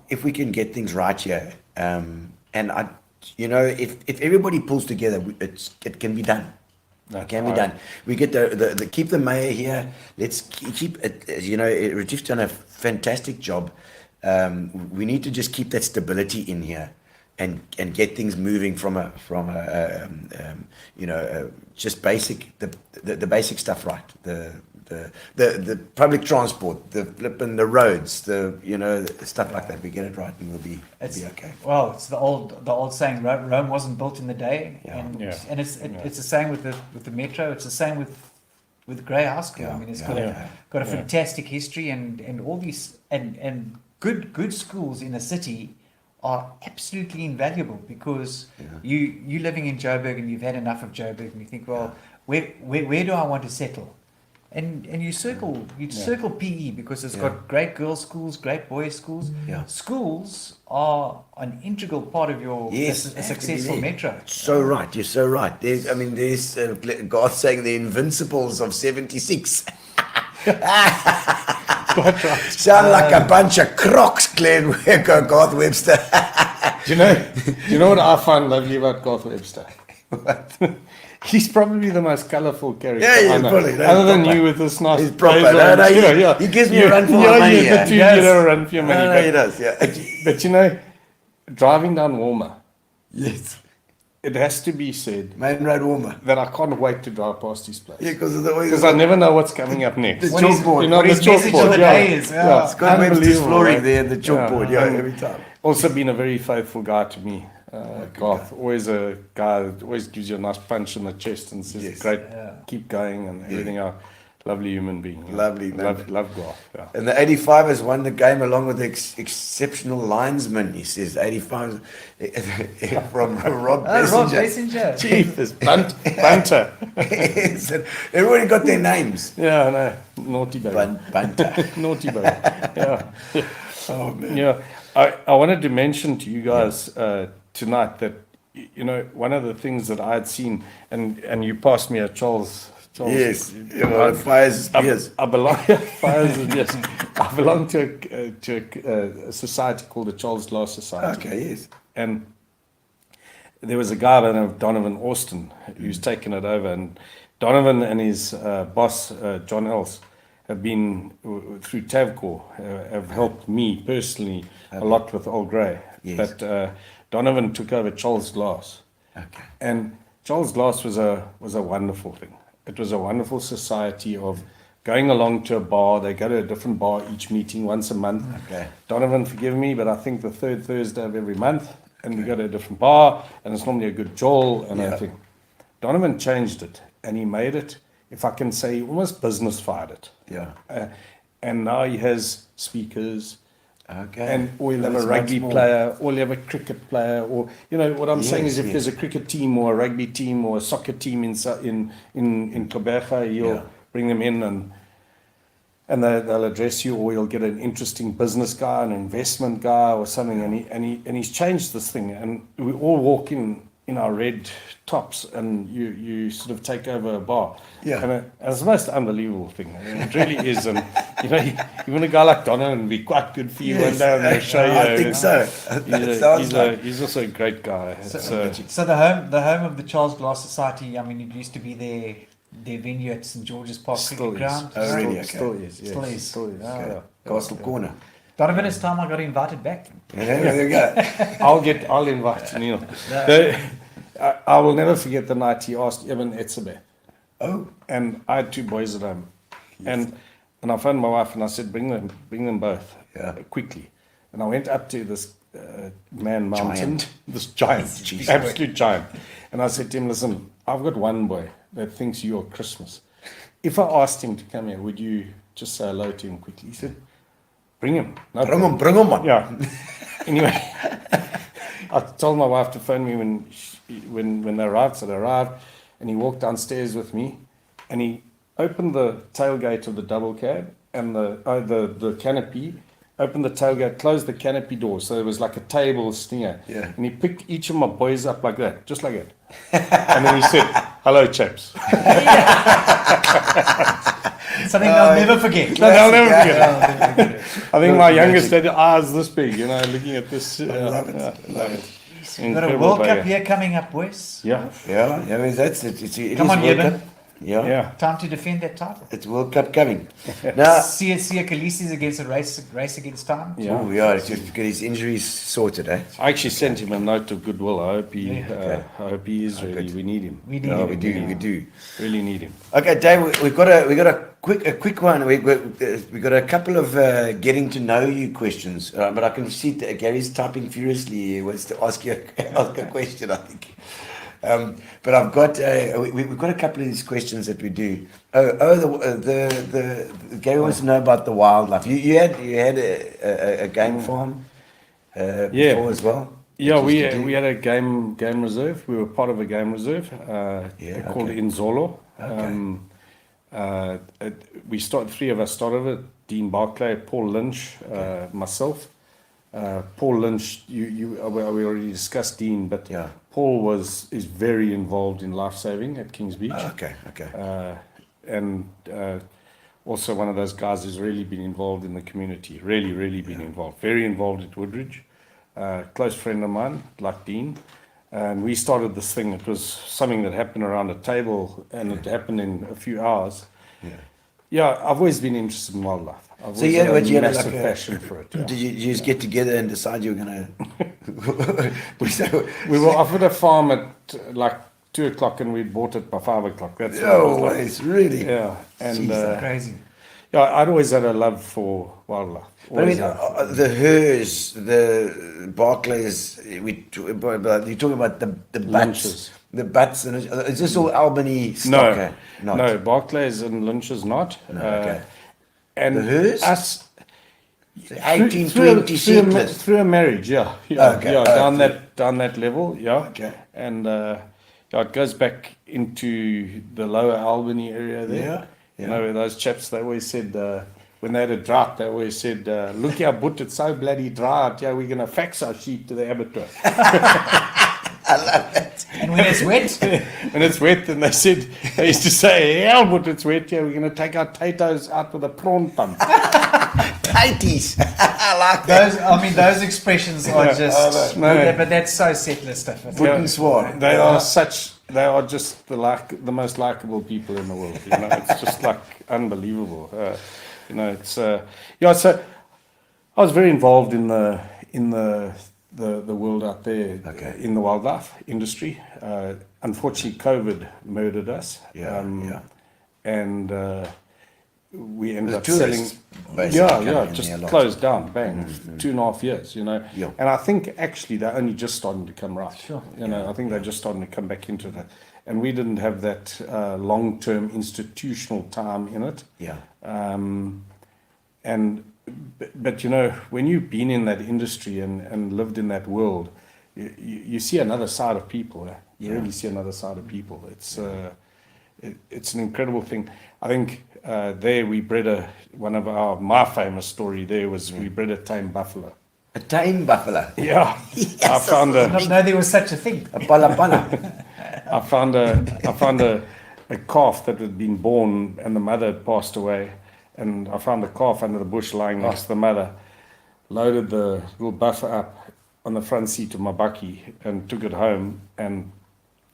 get things right here, and I. You know, if everybody pulls together, it can be done. It can be done. We get the keep the mayor here. Let's keep it. You know, Rajiv's done a fantastic job. We need to just keep that stability in here, and get things moving from a just basic the basic stuff right. The public transport, the roads, stuff like that. We get it right, and we'll be okay. Well, it's the old saying: Rome wasn't built in the day, and it's the same with the metro. It's the same with with Grey High School. I mean, it's got a Yeah. fantastic history, and all these and good schools in a city are absolutely invaluable, because you living in Joburg and you've had enough of Joburg, and you think, well, where do I want to settle? And you circle PE, because it's got great girls' schools, great boys' schools. Yeah. Schools are an integral part of your a successful metro. So right, you're so right. There's Garth saying the Invincibles of '76. Quite right. Sound like a bunch of crocs, Glenn Garth Webster. Do you know what I find lovely about Garth Webster? He's probably the most colourful character. Yeah, I he's know. probably. Other than you with this nice He's proper. blazer and- No, he gives me a run for my money. Yeah, the two Yes. get a run for your money. No, he does. Yeah. But driving down Walmer, Yes. it has to be said Main Road Warmer. that I can't wait to drive past his place. Yeah, because Because I never know what's coming up next. The chalkboard. You know, What the his message of chalkboard. the Yeah. day is, Yeah. It's got Webster's Unbelievable, flooring right? there, the chalkboard. Yeah, and every time. Also been a very faithful guy to me. Garth, always a guy that always gives you a nice punch in the chest and says, Yes. great, keep going and everything else. Lovely human being. Lovely, Love Garth. Yeah. And the 85ers won the game along with the exceptional linesman, he says. 85 from Rob Rob Messenger. Messenger. Chief is Bunter. Yes, and everybody got their names. Yeah, no, naughty baby. Bunter. Naughty baby. Yeah. Oh, man. Yeah, I wanted to mention to you guys tonight that one of the things that I had seen, and you passed me a Charles. Yes, fires beers. I belong. Fires and yes. I belong to a society called the Charles Glass Society. Okay, yes. And there was a guy by the name of Donovan Austin who's taken it over, and Donovan and his boss John Els have been through Tavcor, have helped me personally a lot with Old Grey. Yes. But Donovan took over Charles Glass, and Charles Glass was a wonderful thing. It was a wonderful society of going along to a bar. They go to a different bar each meeting once a month. Okay. Donovan, forgive me, but I think the third Thursday of every month, and we go to a different bar, and it's normally a good joel and everything. Donovan changed it, and he made it, if I can say, almost business-fied it. Yeah. And now he has speakers, Okay. and or he'll have That's a rugby much more. player, or he'll have a cricket player, or what I'm saying is, if Yes, there's a cricket team or a rugby team or a soccer team in Koberga, he'll bring them in and they'll address you, or you'll get an interesting business guy, an investment guy, or something, and he's changed this thing, and we all walk in our red tops, and you sort of take over a bar. Yeah. And it's the most unbelievable thing. I mean, it really is. And even a guy like Donovan would be quite good for you one day on the show. I think so. That sounds like. He's also a great guy. So the home of the Charles Glass Society, I mean, it used to be their venue at St George's Park Still Cricket Ground. Oh, really? Okay. Still is. Yes. Still is. Still is. Oh, Yeah. Castle Corner. Donovan, it's time I got invited back. Yeah, there you go. I'll invite Neil. I will never forget the night he asked Evan Etzebeth. Oh. And I had two boys at home. And I phoned my wife and I said, bring them both quickly. And I went up to this man mountain, this giant, absolute giant. And I said to him, listen, I've got one boy that thinks you're Christmas. If I asked him to come here, would you just say hello to him quickly? He said, bring him. No problem. Bring him on. Yeah. Anyway, I told my wife to phone me when they arrived. So they arrived, and he walked downstairs with me, and he opened the tailgate of the double cab and the canopy. Opened the tailgate, closed the canopy door, so there was like a table stinger. Yeah. And he picked each of my boys up like that, just like that. And then he said, "Hello, chaps." Something I'll never forget. No, I'll never forget it. I think my youngest had eyes this big, looking at this. Love it. We've got a World Cup here coming up, boys. Yeah. Yeah, I mean, that's it. Come on, World Jeben. Cup. Yeah. Yeah. Time to defend that title. It's World Cup coming. Now, Sia Khaleesi's against a race against time. Yeah. oh, yeah, it's just to get his injuries sorted, eh? I actually sent him a note of goodwill. I hope he is ready. good. We need him. We need No, him. we do. Really need him. Okay, Dave, we've got a quick one. We got a couple of getting to know you questions, but I can see that Gary's typing furiously. He wants to ask you a question, I think. But I've got we've got a couple of these questions that we do. The Gary wants to know about the wildlife. You had a game farm before as well. Yeah, we had a game reserve. We were part of a game reserve called Inzolo. We started. Three of us started it: Dean Barclay, Paul Lynch, myself. Paul Lynch, we already discussed Dean, but Paul is very involved in life saving at Kings Beach. And also one of those guys who's really been involved in the community. Really been involved. Very involved at Woodridge. Close friend of mine, like Dean. And we started this thing. It was something that happened around a table, and it happened in a few hours. Yeah, I've always been interested in wildlife. I've So you had a massive passion for it. Did you just get together and decide you were going to? We were offered a farm at like 2 o'clock, and we bought it by 5 o'clock. That's what it was like. It's really. Yeah, and Crazy. yeah, I'd always had a love for wildlife. But I mean, the Hurrs, the Barclays, you're talking about the butts, Lynches. the butts, and is this all Albany stock? No, Barclays and Lynches not. And The Hurrs? us 1820 seatless. through a marriage, down that level, Okay. and it goes back into the lower Albany area there. You know, where those chaps, they always said, when they had a drought, they always said, look here, but it's so bloody dry out here, we're going to fax our sheep to the abattoir. I love it. And when it's wet, And it's wet, and they used to say, hell, but it's wet here, we're going to take our potatoes out with a prawn pump. Tighties. I like that. those expressions are just. But that's so settler stuff. Wooden swan. They are just the most likable people in the world. You know, it's just like unbelievable. It's so I was very involved in the world out there in the wildlife industry. Unfortunately, COVID murdered us. And we ended up selling. Just closed down, bang, 2.5 years, And I think actually they're only just starting to come right. Sure. I think they're just starting to come back into that. And we didn't have that long-term institutional time in it. But when you've been in that industry and lived in that world, you see another side of people. You really see another side of people. It's an incredible thing. I think there we bred my famous story there was we bred a tame buffalo. A tame buffalo. Yeah. Yes, I found I didn't know there was such a thing. a pala. I found a calf that had been born and the mother had passed away, and I found the calf under the bush lying next to the mother. Loaded the little buffer up on the front seat of my bakkie and took it home, and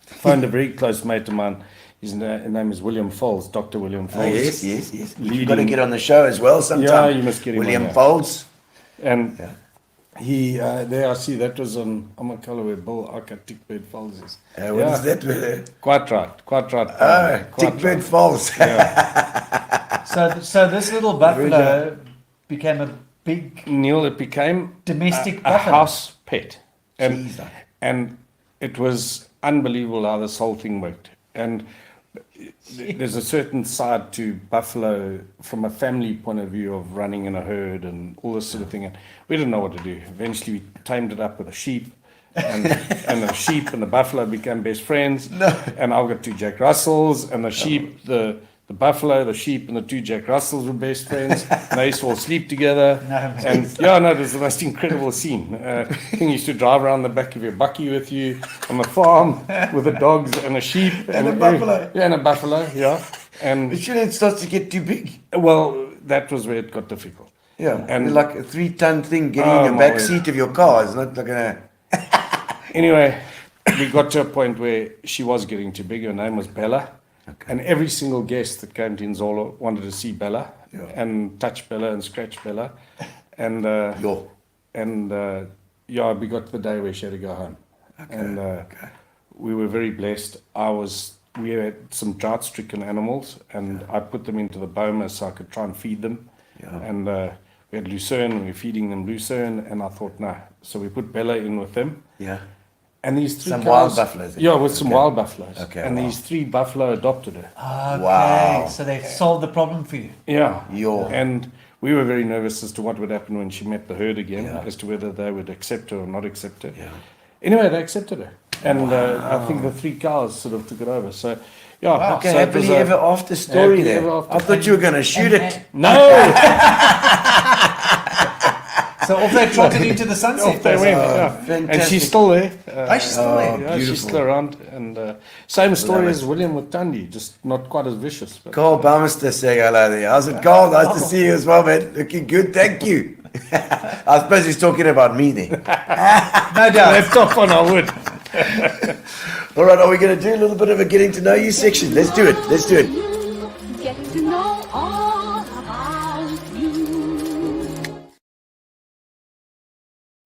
phoned a very close mate of mine. His name is William Folds, Dr. William Folds. Yes. You've got to get on the show as well sometime. Yeah, you must get him William on, yeah. Folds. And he, there I see, that was on Amakala where Bill Aka Tickbird Folds is. What is that? Quite right. Tickbird Folds. So this little buffalo became a big Neil, it became domestic a buffalo. house pet. Jeez. And it was unbelievable how this whole thing worked. And there's a certain side to buffalo from a family point of view of running in a herd and all this sort of thing. And we didn't know what to do. Eventually we tamed it up with a sheep, and the sheep and the buffalo became best friends. And I've got 2 Jack Russells, and the sheep, the buffalo, the sheep, and the 2 Jack Russells were best friends. And they used to all sleep together. It was the most incredible scene. You used to drive around the back of your bakkie with you on the farm with the dogs and a sheep And a buffalo. and a buffalo. And But shouldn't it start to get too big? well, that was where it got difficult. And like a 3-ton thing getting in the my back word. seat of your car is not like Anyway, we got to a point where she was getting too big. Her name was Bella. And every single guest that came to Inzolo wanted to see Bella and touch Bella and scratch Bella. And we got to the day where she had to go home. We were very blessed. We had some drought-stricken animals, and I put them into the boma so I could try and feed them. And we had lucerne, and we were feeding them lucerne, and I thought, nah. So we put Bella in with them. And these 3 Some cows, wild buffaloes. Yeah, with some wild buffaloes. Okay, And wow. these 3 buffalo adopted her. Okay, Wow. so they've solved the problem for you. Yeah. Yo. And we were very nervous as to what would happen when she met the herd again, Yeah. as to whether they would accept her or not accept her. Yeah. Anyway, they accepted her. And I think the 3 cows sort of took it over. So, yeah. Okay, so it was happily a- ever after story happily there. ever after. I thought you were going to shoot it. No! So off they trotted into the sunset. Off they went. Oh, Yeah. And fantastic. she's still there. Oh, she's still there. Yeah, beautiful. she's still around. And same story Love as William with Tandy, just not quite as vicious. But Carl Baumister saying hello there. How's it, Carl? Nice to see you as well, man. Looking good, thank you. I suppose he's talking about me there. No doubt. left off on our wood. All right, are we going to do a little bit of a getting to know you section? Let's do it. Let's do it. Getting to know all about you.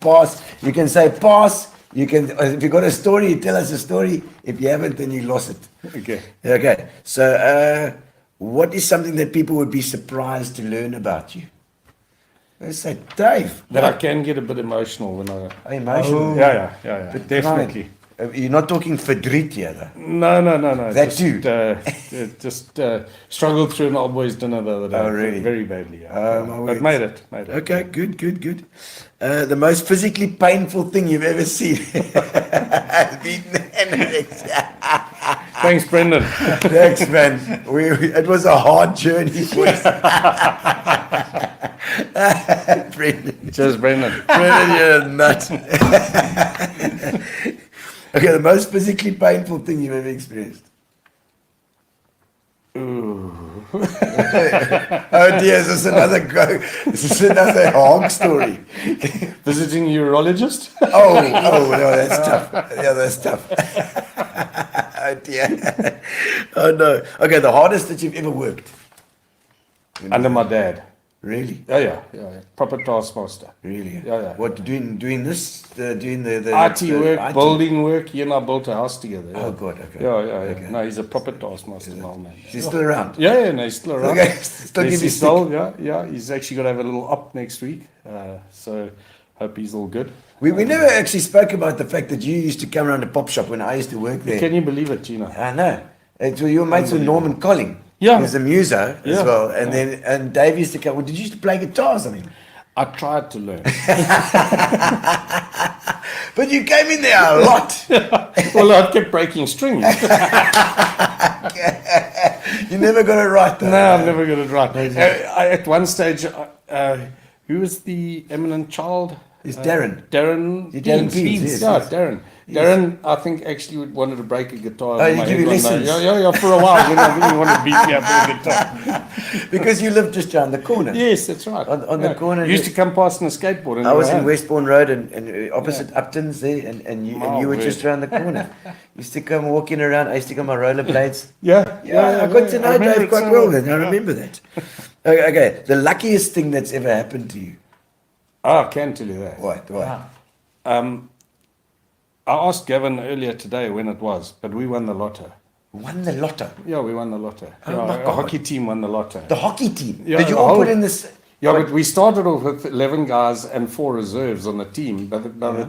Pass. You can say pass. You can, if you've got a story, you tell us a story. If you haven't, then you lost it. Okay. Okay. So, what is something that people would be surprised to learn about you? Let's say, Dave. That I can get a bit emotional when I. Emotional. Yeah. Definitely. You're not talking verdriet here, though. No. That just, too? Just struggled through an old boys dinner the other day. Oh, really? Very badly. Yeah. my But words. made it. Okay, good. The most physically painful thing you've ever seen. Thanks, Brendan. Thanks, man. It was a hard journey for us. Brendan. Cheers, Brendan. Brendan, you're a nut. Okay, the most physically painful thing you've ever experienced. Oh dear, is this another This is another honk story. Visiting urologist? Oh, no, that's tough. Yeah, that's tough. Oh dear. Oh no. Okay, the hardest that you've ever worked. Under my dad. Really? Yeah. Proper taskmaster. Really? Yeah. What, doing this? Doing the IT work, IT? building work. He and I built a house together. Oh, God, okay. Yeah. Okay. No, he's a proper taskmaster now, man. She's still around? Yeah, no, he's still around. Okay, still Yes, give you he's still, yeah. He's actually going to have a little up next week. So hope he's all good. We never actually spoke about the fact that you used to come around the pop shop when I used to work there. Can you believe it, Gino? I know. You were mates with Norman Colling. Yeah. He was a muso as Yeah. well. And Dave used to come. Well, did you used to play guitar or something? I tried to learn. But you came in there a lot. Well, I kept breaking strings. You never got it right though. No, I've never got it right. At one stage, who was the eminent child? It's Darren. Darren Darren Pease, yes, Yeah, yes. Darren. Darren, I think, actually wanted to break a guitar. Oh, over you my give head you one day. lessons? Yeah, for a while. When I really wanted to beat me up with a guitar. Because you lived just around the corner. Yes, that's right. On the corner. You used to come past on a skateboard. And I you was were in home. Westbourne Road and opposite Upton's there, and you My were word. just around the corner. Used to come walking around. I used to come on rollerblades. Yeah, I got to know remember Dave it quite so well then. I remember that. Okay, the luckiest thing that's ever happened to you. Oh, I can tell you that. What? I asked Gavin earlier today when it was, but we won the lotto. Won the lotto. Yeah, we won the lotto. Oh Yeah, my our God. hockey team won the lotto. The hockey team. Yeah, Did you the all whole- put in this? Yeah, but we started off with 11 guys and 4 reserves on the team. But by the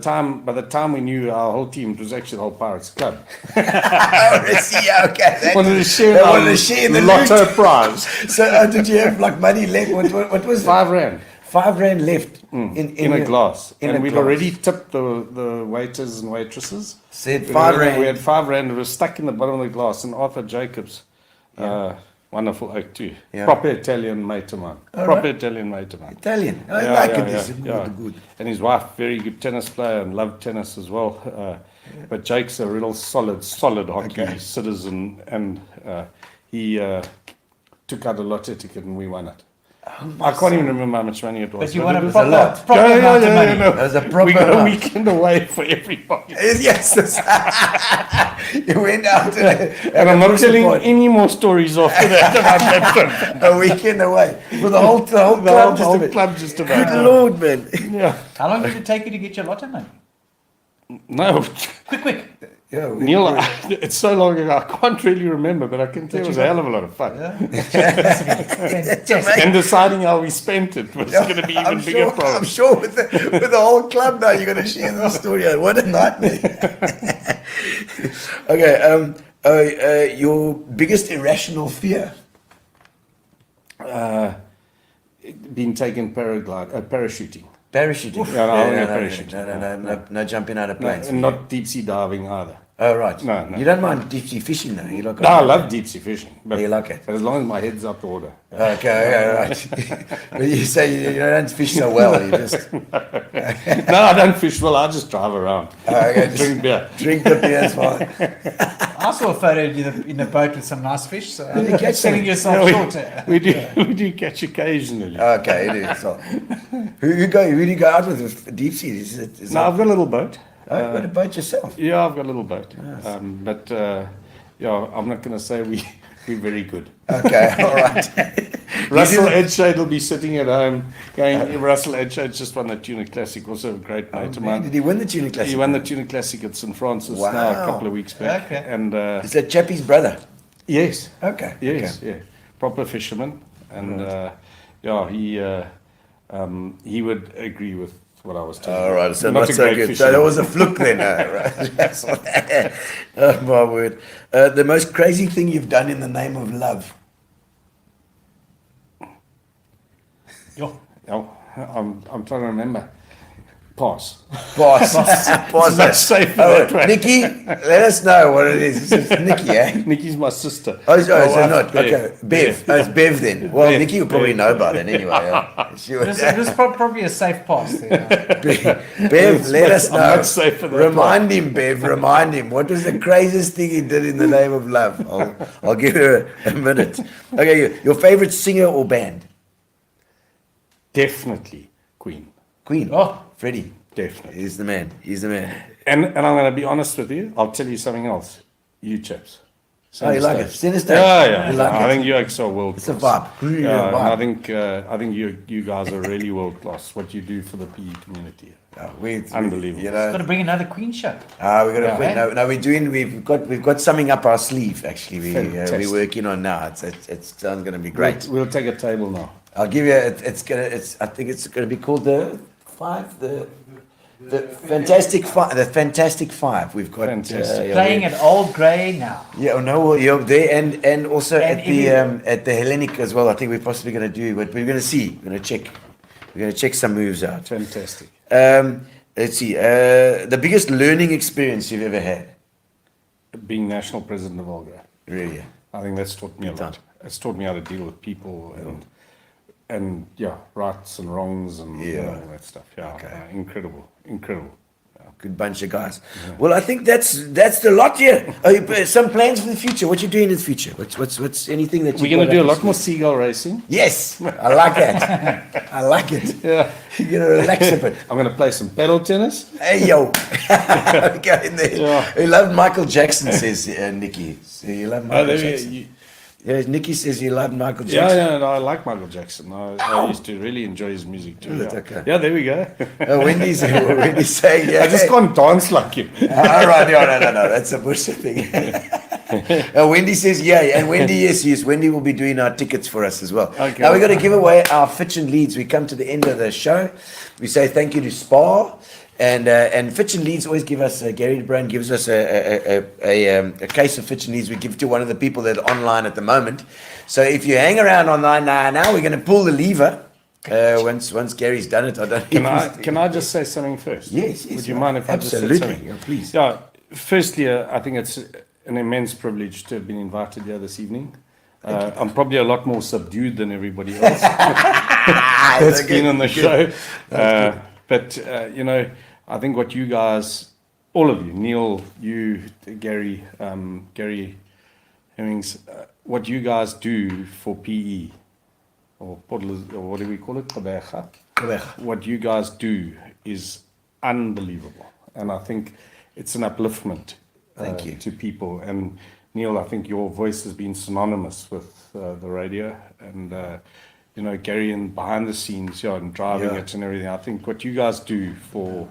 time we knew our whole team, it was actually the whole Pirates club. Oh, yeah, okay. That- Wanted to share they our wanted to share the lotto loot. prize. So did you have like money left? What was it? £5 £5 left in a glass. In And a we'd glass. already tipped the waiters and waitresses. Said We £5. had £5. It was stuck in the bottom of the glass. And Arthur Jacobs, wonderful oak too. Yeah. Proper Italian mate of mine. Italian mate of mine. Italian. I Yeah, like yeah, it. It's yeah. good. And his wife, very good tennis player and loved tennis as well. But Jake's a real solid hockey citizen, and he took out a lotto ticket and we won it. I can't even remember how much money it was. But you but want it a was proper, lot. proper amount of money. no. That was a We proper got a amount. weekend away for everybody. Yes. You went out And I'm not telling any more stories after that about that trip. a weekend away for the whole The club. whole just a bit. club just about. Good Lord, man. Yeah. How long did it take you to get your lotto money? No, Quick. Yeah, Neil, it's so long ago, I can't really remember, but I can tell it was a hell of a lot of fun. Fantastic. And deciding how we spent it was going to be even bigger problem. I'm sure with the whole club now, you're going to share the story. What a nightmare. Okay, your biggest irrational fear? Being taken parachuting. Parachuting. No jumping out of planes. And not deep sea diving either. Oh, right. No. You don't mind deep sea fishing, though? You like No, I love deep sea fishing. But You like it? But as long as my head's up to order. Okay, right. But you say you don't fish so well. You just No, I don't fish well. I just drive around. okay, just Drink beer. drink the beer. It's fine. I saw a photo of you in a boat with some nice fish. So Did you catch selling something? yourself short. We do catch occasionally. Okay, it is. So, who do you go out with deep sea? Is No, I've got a little boat. you've got a boat yourself. Yeah, I've got a little boat. But I'm not going to say we're very good. Okay, all right. Russell Edshade will be sitting at home going, Russell Edshade's just won the Tuna Classic, also a great mate of mine. Did he win the Tuna Classic? He won the Tuna Classic at St. Francis Wow. now a couple of weeks back. Okay. And Is that Chappie's brother? yes, Okay. yes, Okay. yeah, proper fisherman. And he would agree with what I was telling All you. right, so Not not a so great good. fisherman. So there was a fluke then. Right. Oh my word! The most crazy thing you've done in the name of love? I'm trying to remember. Pass. Boss. Boss. Much safer that way. Nikki, let us know what it is. This is Nikki, eh? Nikki's my sister. Oh, so My not. wife, Bev. Okay. Bev. Oh, it's Bev then. Well, Bev, Nikki will probably Bev, know about it anyway. Yeah. She would- This is probably a safe pass there. Bev, let us I'm know. not safe for that Remind him, Bev. Remind him. What was the craziest thing he did in the name of love? I'll give her a minute. Okay, your favorite singer or band? Definitely Queen. Queen. Oh. Freddie. Definitely. He's the man. He's the man. And I'm going to be honest with you. I'll tell you something else. You chaps. Oh, you like it? Center stage. Yeah. You like I it? think you guys are world It's a class. vibe. Yeah, Vibe. and I think you guys are really world class. What you do for the PE community. Unbelievable. You Got know, to bring another Queen show. we got to Yeah. no, we're doing. We've got something up our sleeve. Actually, Fantastic. we're working on now. It's going to be great. We'll take a table now. I'll give you. I think it's going to be called the Fantastic Five. The Fantastic Five. We've got Fantastic. Playing at Old Grey now. Yeah, no, well, you're there, and also And at the Hellenic as well. I think we're possibly going to do, but we're going to see. We're going to check some moves out. Fantastic. Let's see. The biggest learning experience you've ever had. Being national president of Volga. Really? I think that's taught me a lot. It's taught me how to deal with people and rights and wrongs and all that stuff. Yeah, incredible. Good bunch of guys. Well, I think that's the lot here. Some plans for the future. What you doing in the future? What's anything that We're going to do a lot more Seagull racing. Yes, I like that. I like it. Yeah. You're gonna relax a bit. I'm going to play some pedal tennis. Hey yo, go in there. Yeah. He loved Michael Jackson, says Nikki. So you love Michael there Jackson. you, Yeah, Nikki says you love Michael yeah, Jackson. no, I like Michael Jackson. I used to really enjoy his music too. Is it? Yeah. Okay. Yeah, there we go. Wendy's saying, yeah. I just can't dance like him. All right, no, that's a bullshit thing. Wendy says, yeah, and Wendy, yes, Wendy will be doing our tickets for us as well. Okay. Now we're going to give away our Fitch and Leeds. We come to the end of the show. We say thank you to Spa. And Fitch and Leeds always give us, Gary Brown gives us a case of Fitch and Leeds. We give it to one of the people that are online at the moment. So if you hang around online now we're going to pull the lever. Once Gary's done it, I don't Can I just say something first? Yes. Would you mind if I just said Absolutely. something? Yeah, please. Yeah, firstly, I think it's an immense privilege to have been invited here this evening. I'm probably a lot more subdued than everybody else that's been on the show. But I think what you guys, all of you, Neil, you, Gary, Gary Hemmings, what you guys do for PE, or what do we call it? What you guys do is unbelievable. And I think it's an upliftment Thank you. to people. And Neil, I think your voice has been synonymous with the radio. And Gary and behind the scenes, and driving it and everything. I think what you guys do for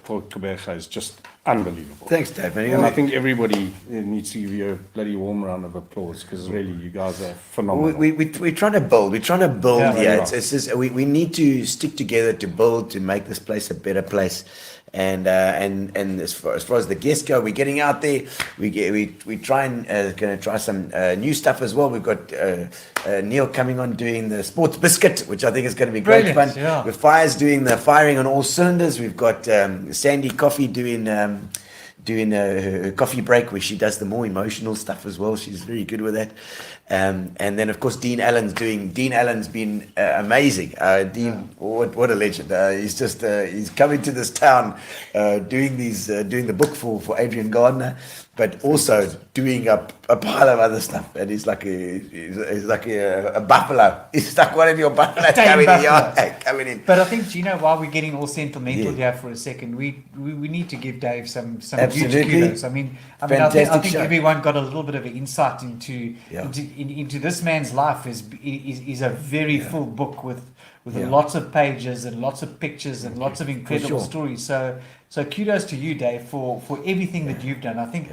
Quebec is just unbelievable. Thanks, Dave. And I think everybody needs to give you a bloody warm round of applause, because really you guys are phenomenal. We're trying to build. We're trying to build. Yeah, It's just, we need to stick together to build, to make this place a better place. And as far as the guests go, we're getting out there. We going to try some new stuff as well. We've got Neil coming on doing the Sports Biscuit, which I think is going to be great fun. Yeah. With Fire's doing the firing on all cylinders. We've got Sandy Coffee doing her coffee break, where she does the more emotional stuff as well. She's very good with that. And then of course Dean Allen's been amazing. Dean, what a legend. He's coming to this town doing the book for Adrian Gardner, but also doing a pile of other stuff. And he's like a buffalo. He's like one of your buffaloes coming in. But I think, Gino, while we're getting all sentimental here for a second, we need to give Dave some huge kudos. I mean, I think everyone got a little bit of an insight into this man's life. Is a very full book with lots of pages and lots of pictures and lots of incredible stories. So kudos to you, Dave, for everything that you've done. I think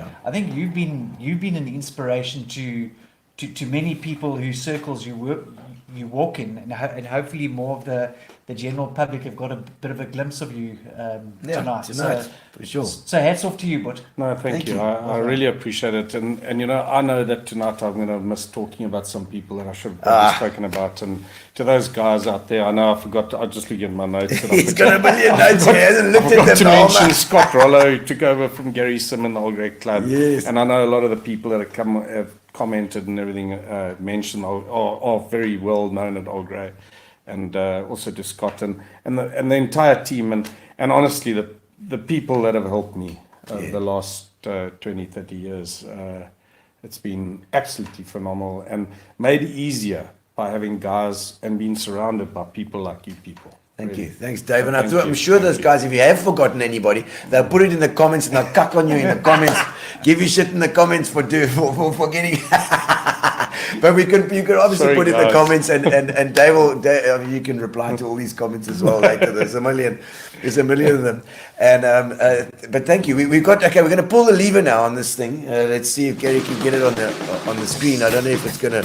you've been an inspiration to many people whose circles you walk in, and hopefully more of the general public have got a bit of a glimpse of you tonight. For sure. So hats off to you, bud. No, thank you. I really appreciate it. And I know that tonight I'm going to miss talking about some people that I should have probably spoken about. And to those guys out there, I know I forgot. I just looked at my notes. He's got a million notes. He hasn't looked at them. To mention Scott Rollo, who took over from Gary Sim in the Old Grey Club. Yes. And I know a lot of the people that have commented and everything mentioned are very well known at Old Grey. And also to Scott and the entire team, and honestly the people that have helped me over the last 20, 30 years, it's been absolutely phenomenal and made easier by having guys and being surrounded by people like you people. Thank you. Thanks, Dave. And I'm sure those guys, if you have forgotten anybody, they'll put it in the comments and they'll cuck on you in the comments, give you shit in the comments for getting... But you could obviously put in the comments, and Dave, you can reply to all these comments as well later. There's a million of them. And but thank you. We're going to pull the lever now on this thing. Let's see if Gary can get it on the screen. I don't know if it's got a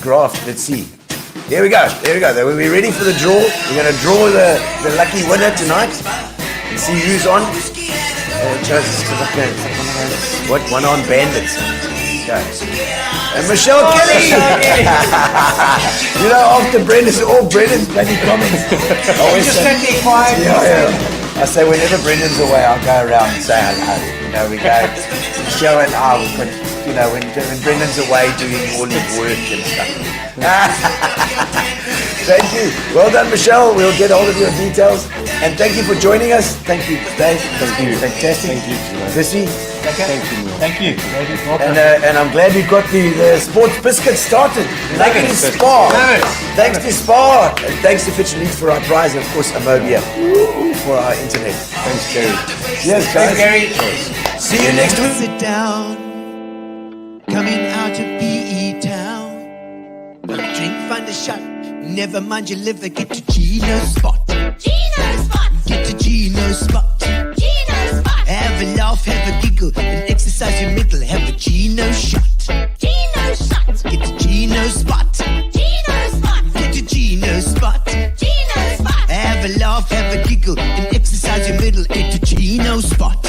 graph. Let's see. There we go. We're ready for the draw. We're going to draw the lucky winner tonight and see who's on. One-on bandits. Okay. And Michelle Kelly! After Brendan's bloody comments. Just stand there quiet. I say whenever Brendan's away, I'll go around and say hello. We go, Michelle and I, when Brendan's away doing all his work and stuff. Thank you. Well done, Michelle. We'll get hold of your details. And thank you for joining us. Thank you, Dave. Thank you. Fantastic. Thank you. Bissy. Thank you. And I'm glad we got the Sports Biscuit started. Thanks to Spa. Thanks to Spa. And thanks to Fitch and Leeds for our prize. And of course, Amobia for our internet. Thanks, Gary. Yes, guys. Thanks, Gary. See you next week. Sit down, coming out of PE town. Drink, find a shot, never mind your liver, get to Gino's spot. Gino spot. Get to Gino's spot. Gino spot. Have a laugh, have a giggle, and exercise your middle, have a Gino shot. Gino shot. Get to Gino's spot. Gino spot. Get to Gino's spot. Gino spot. Have a laugh, have a giggle, and exercise your middle, get to Gino's spot.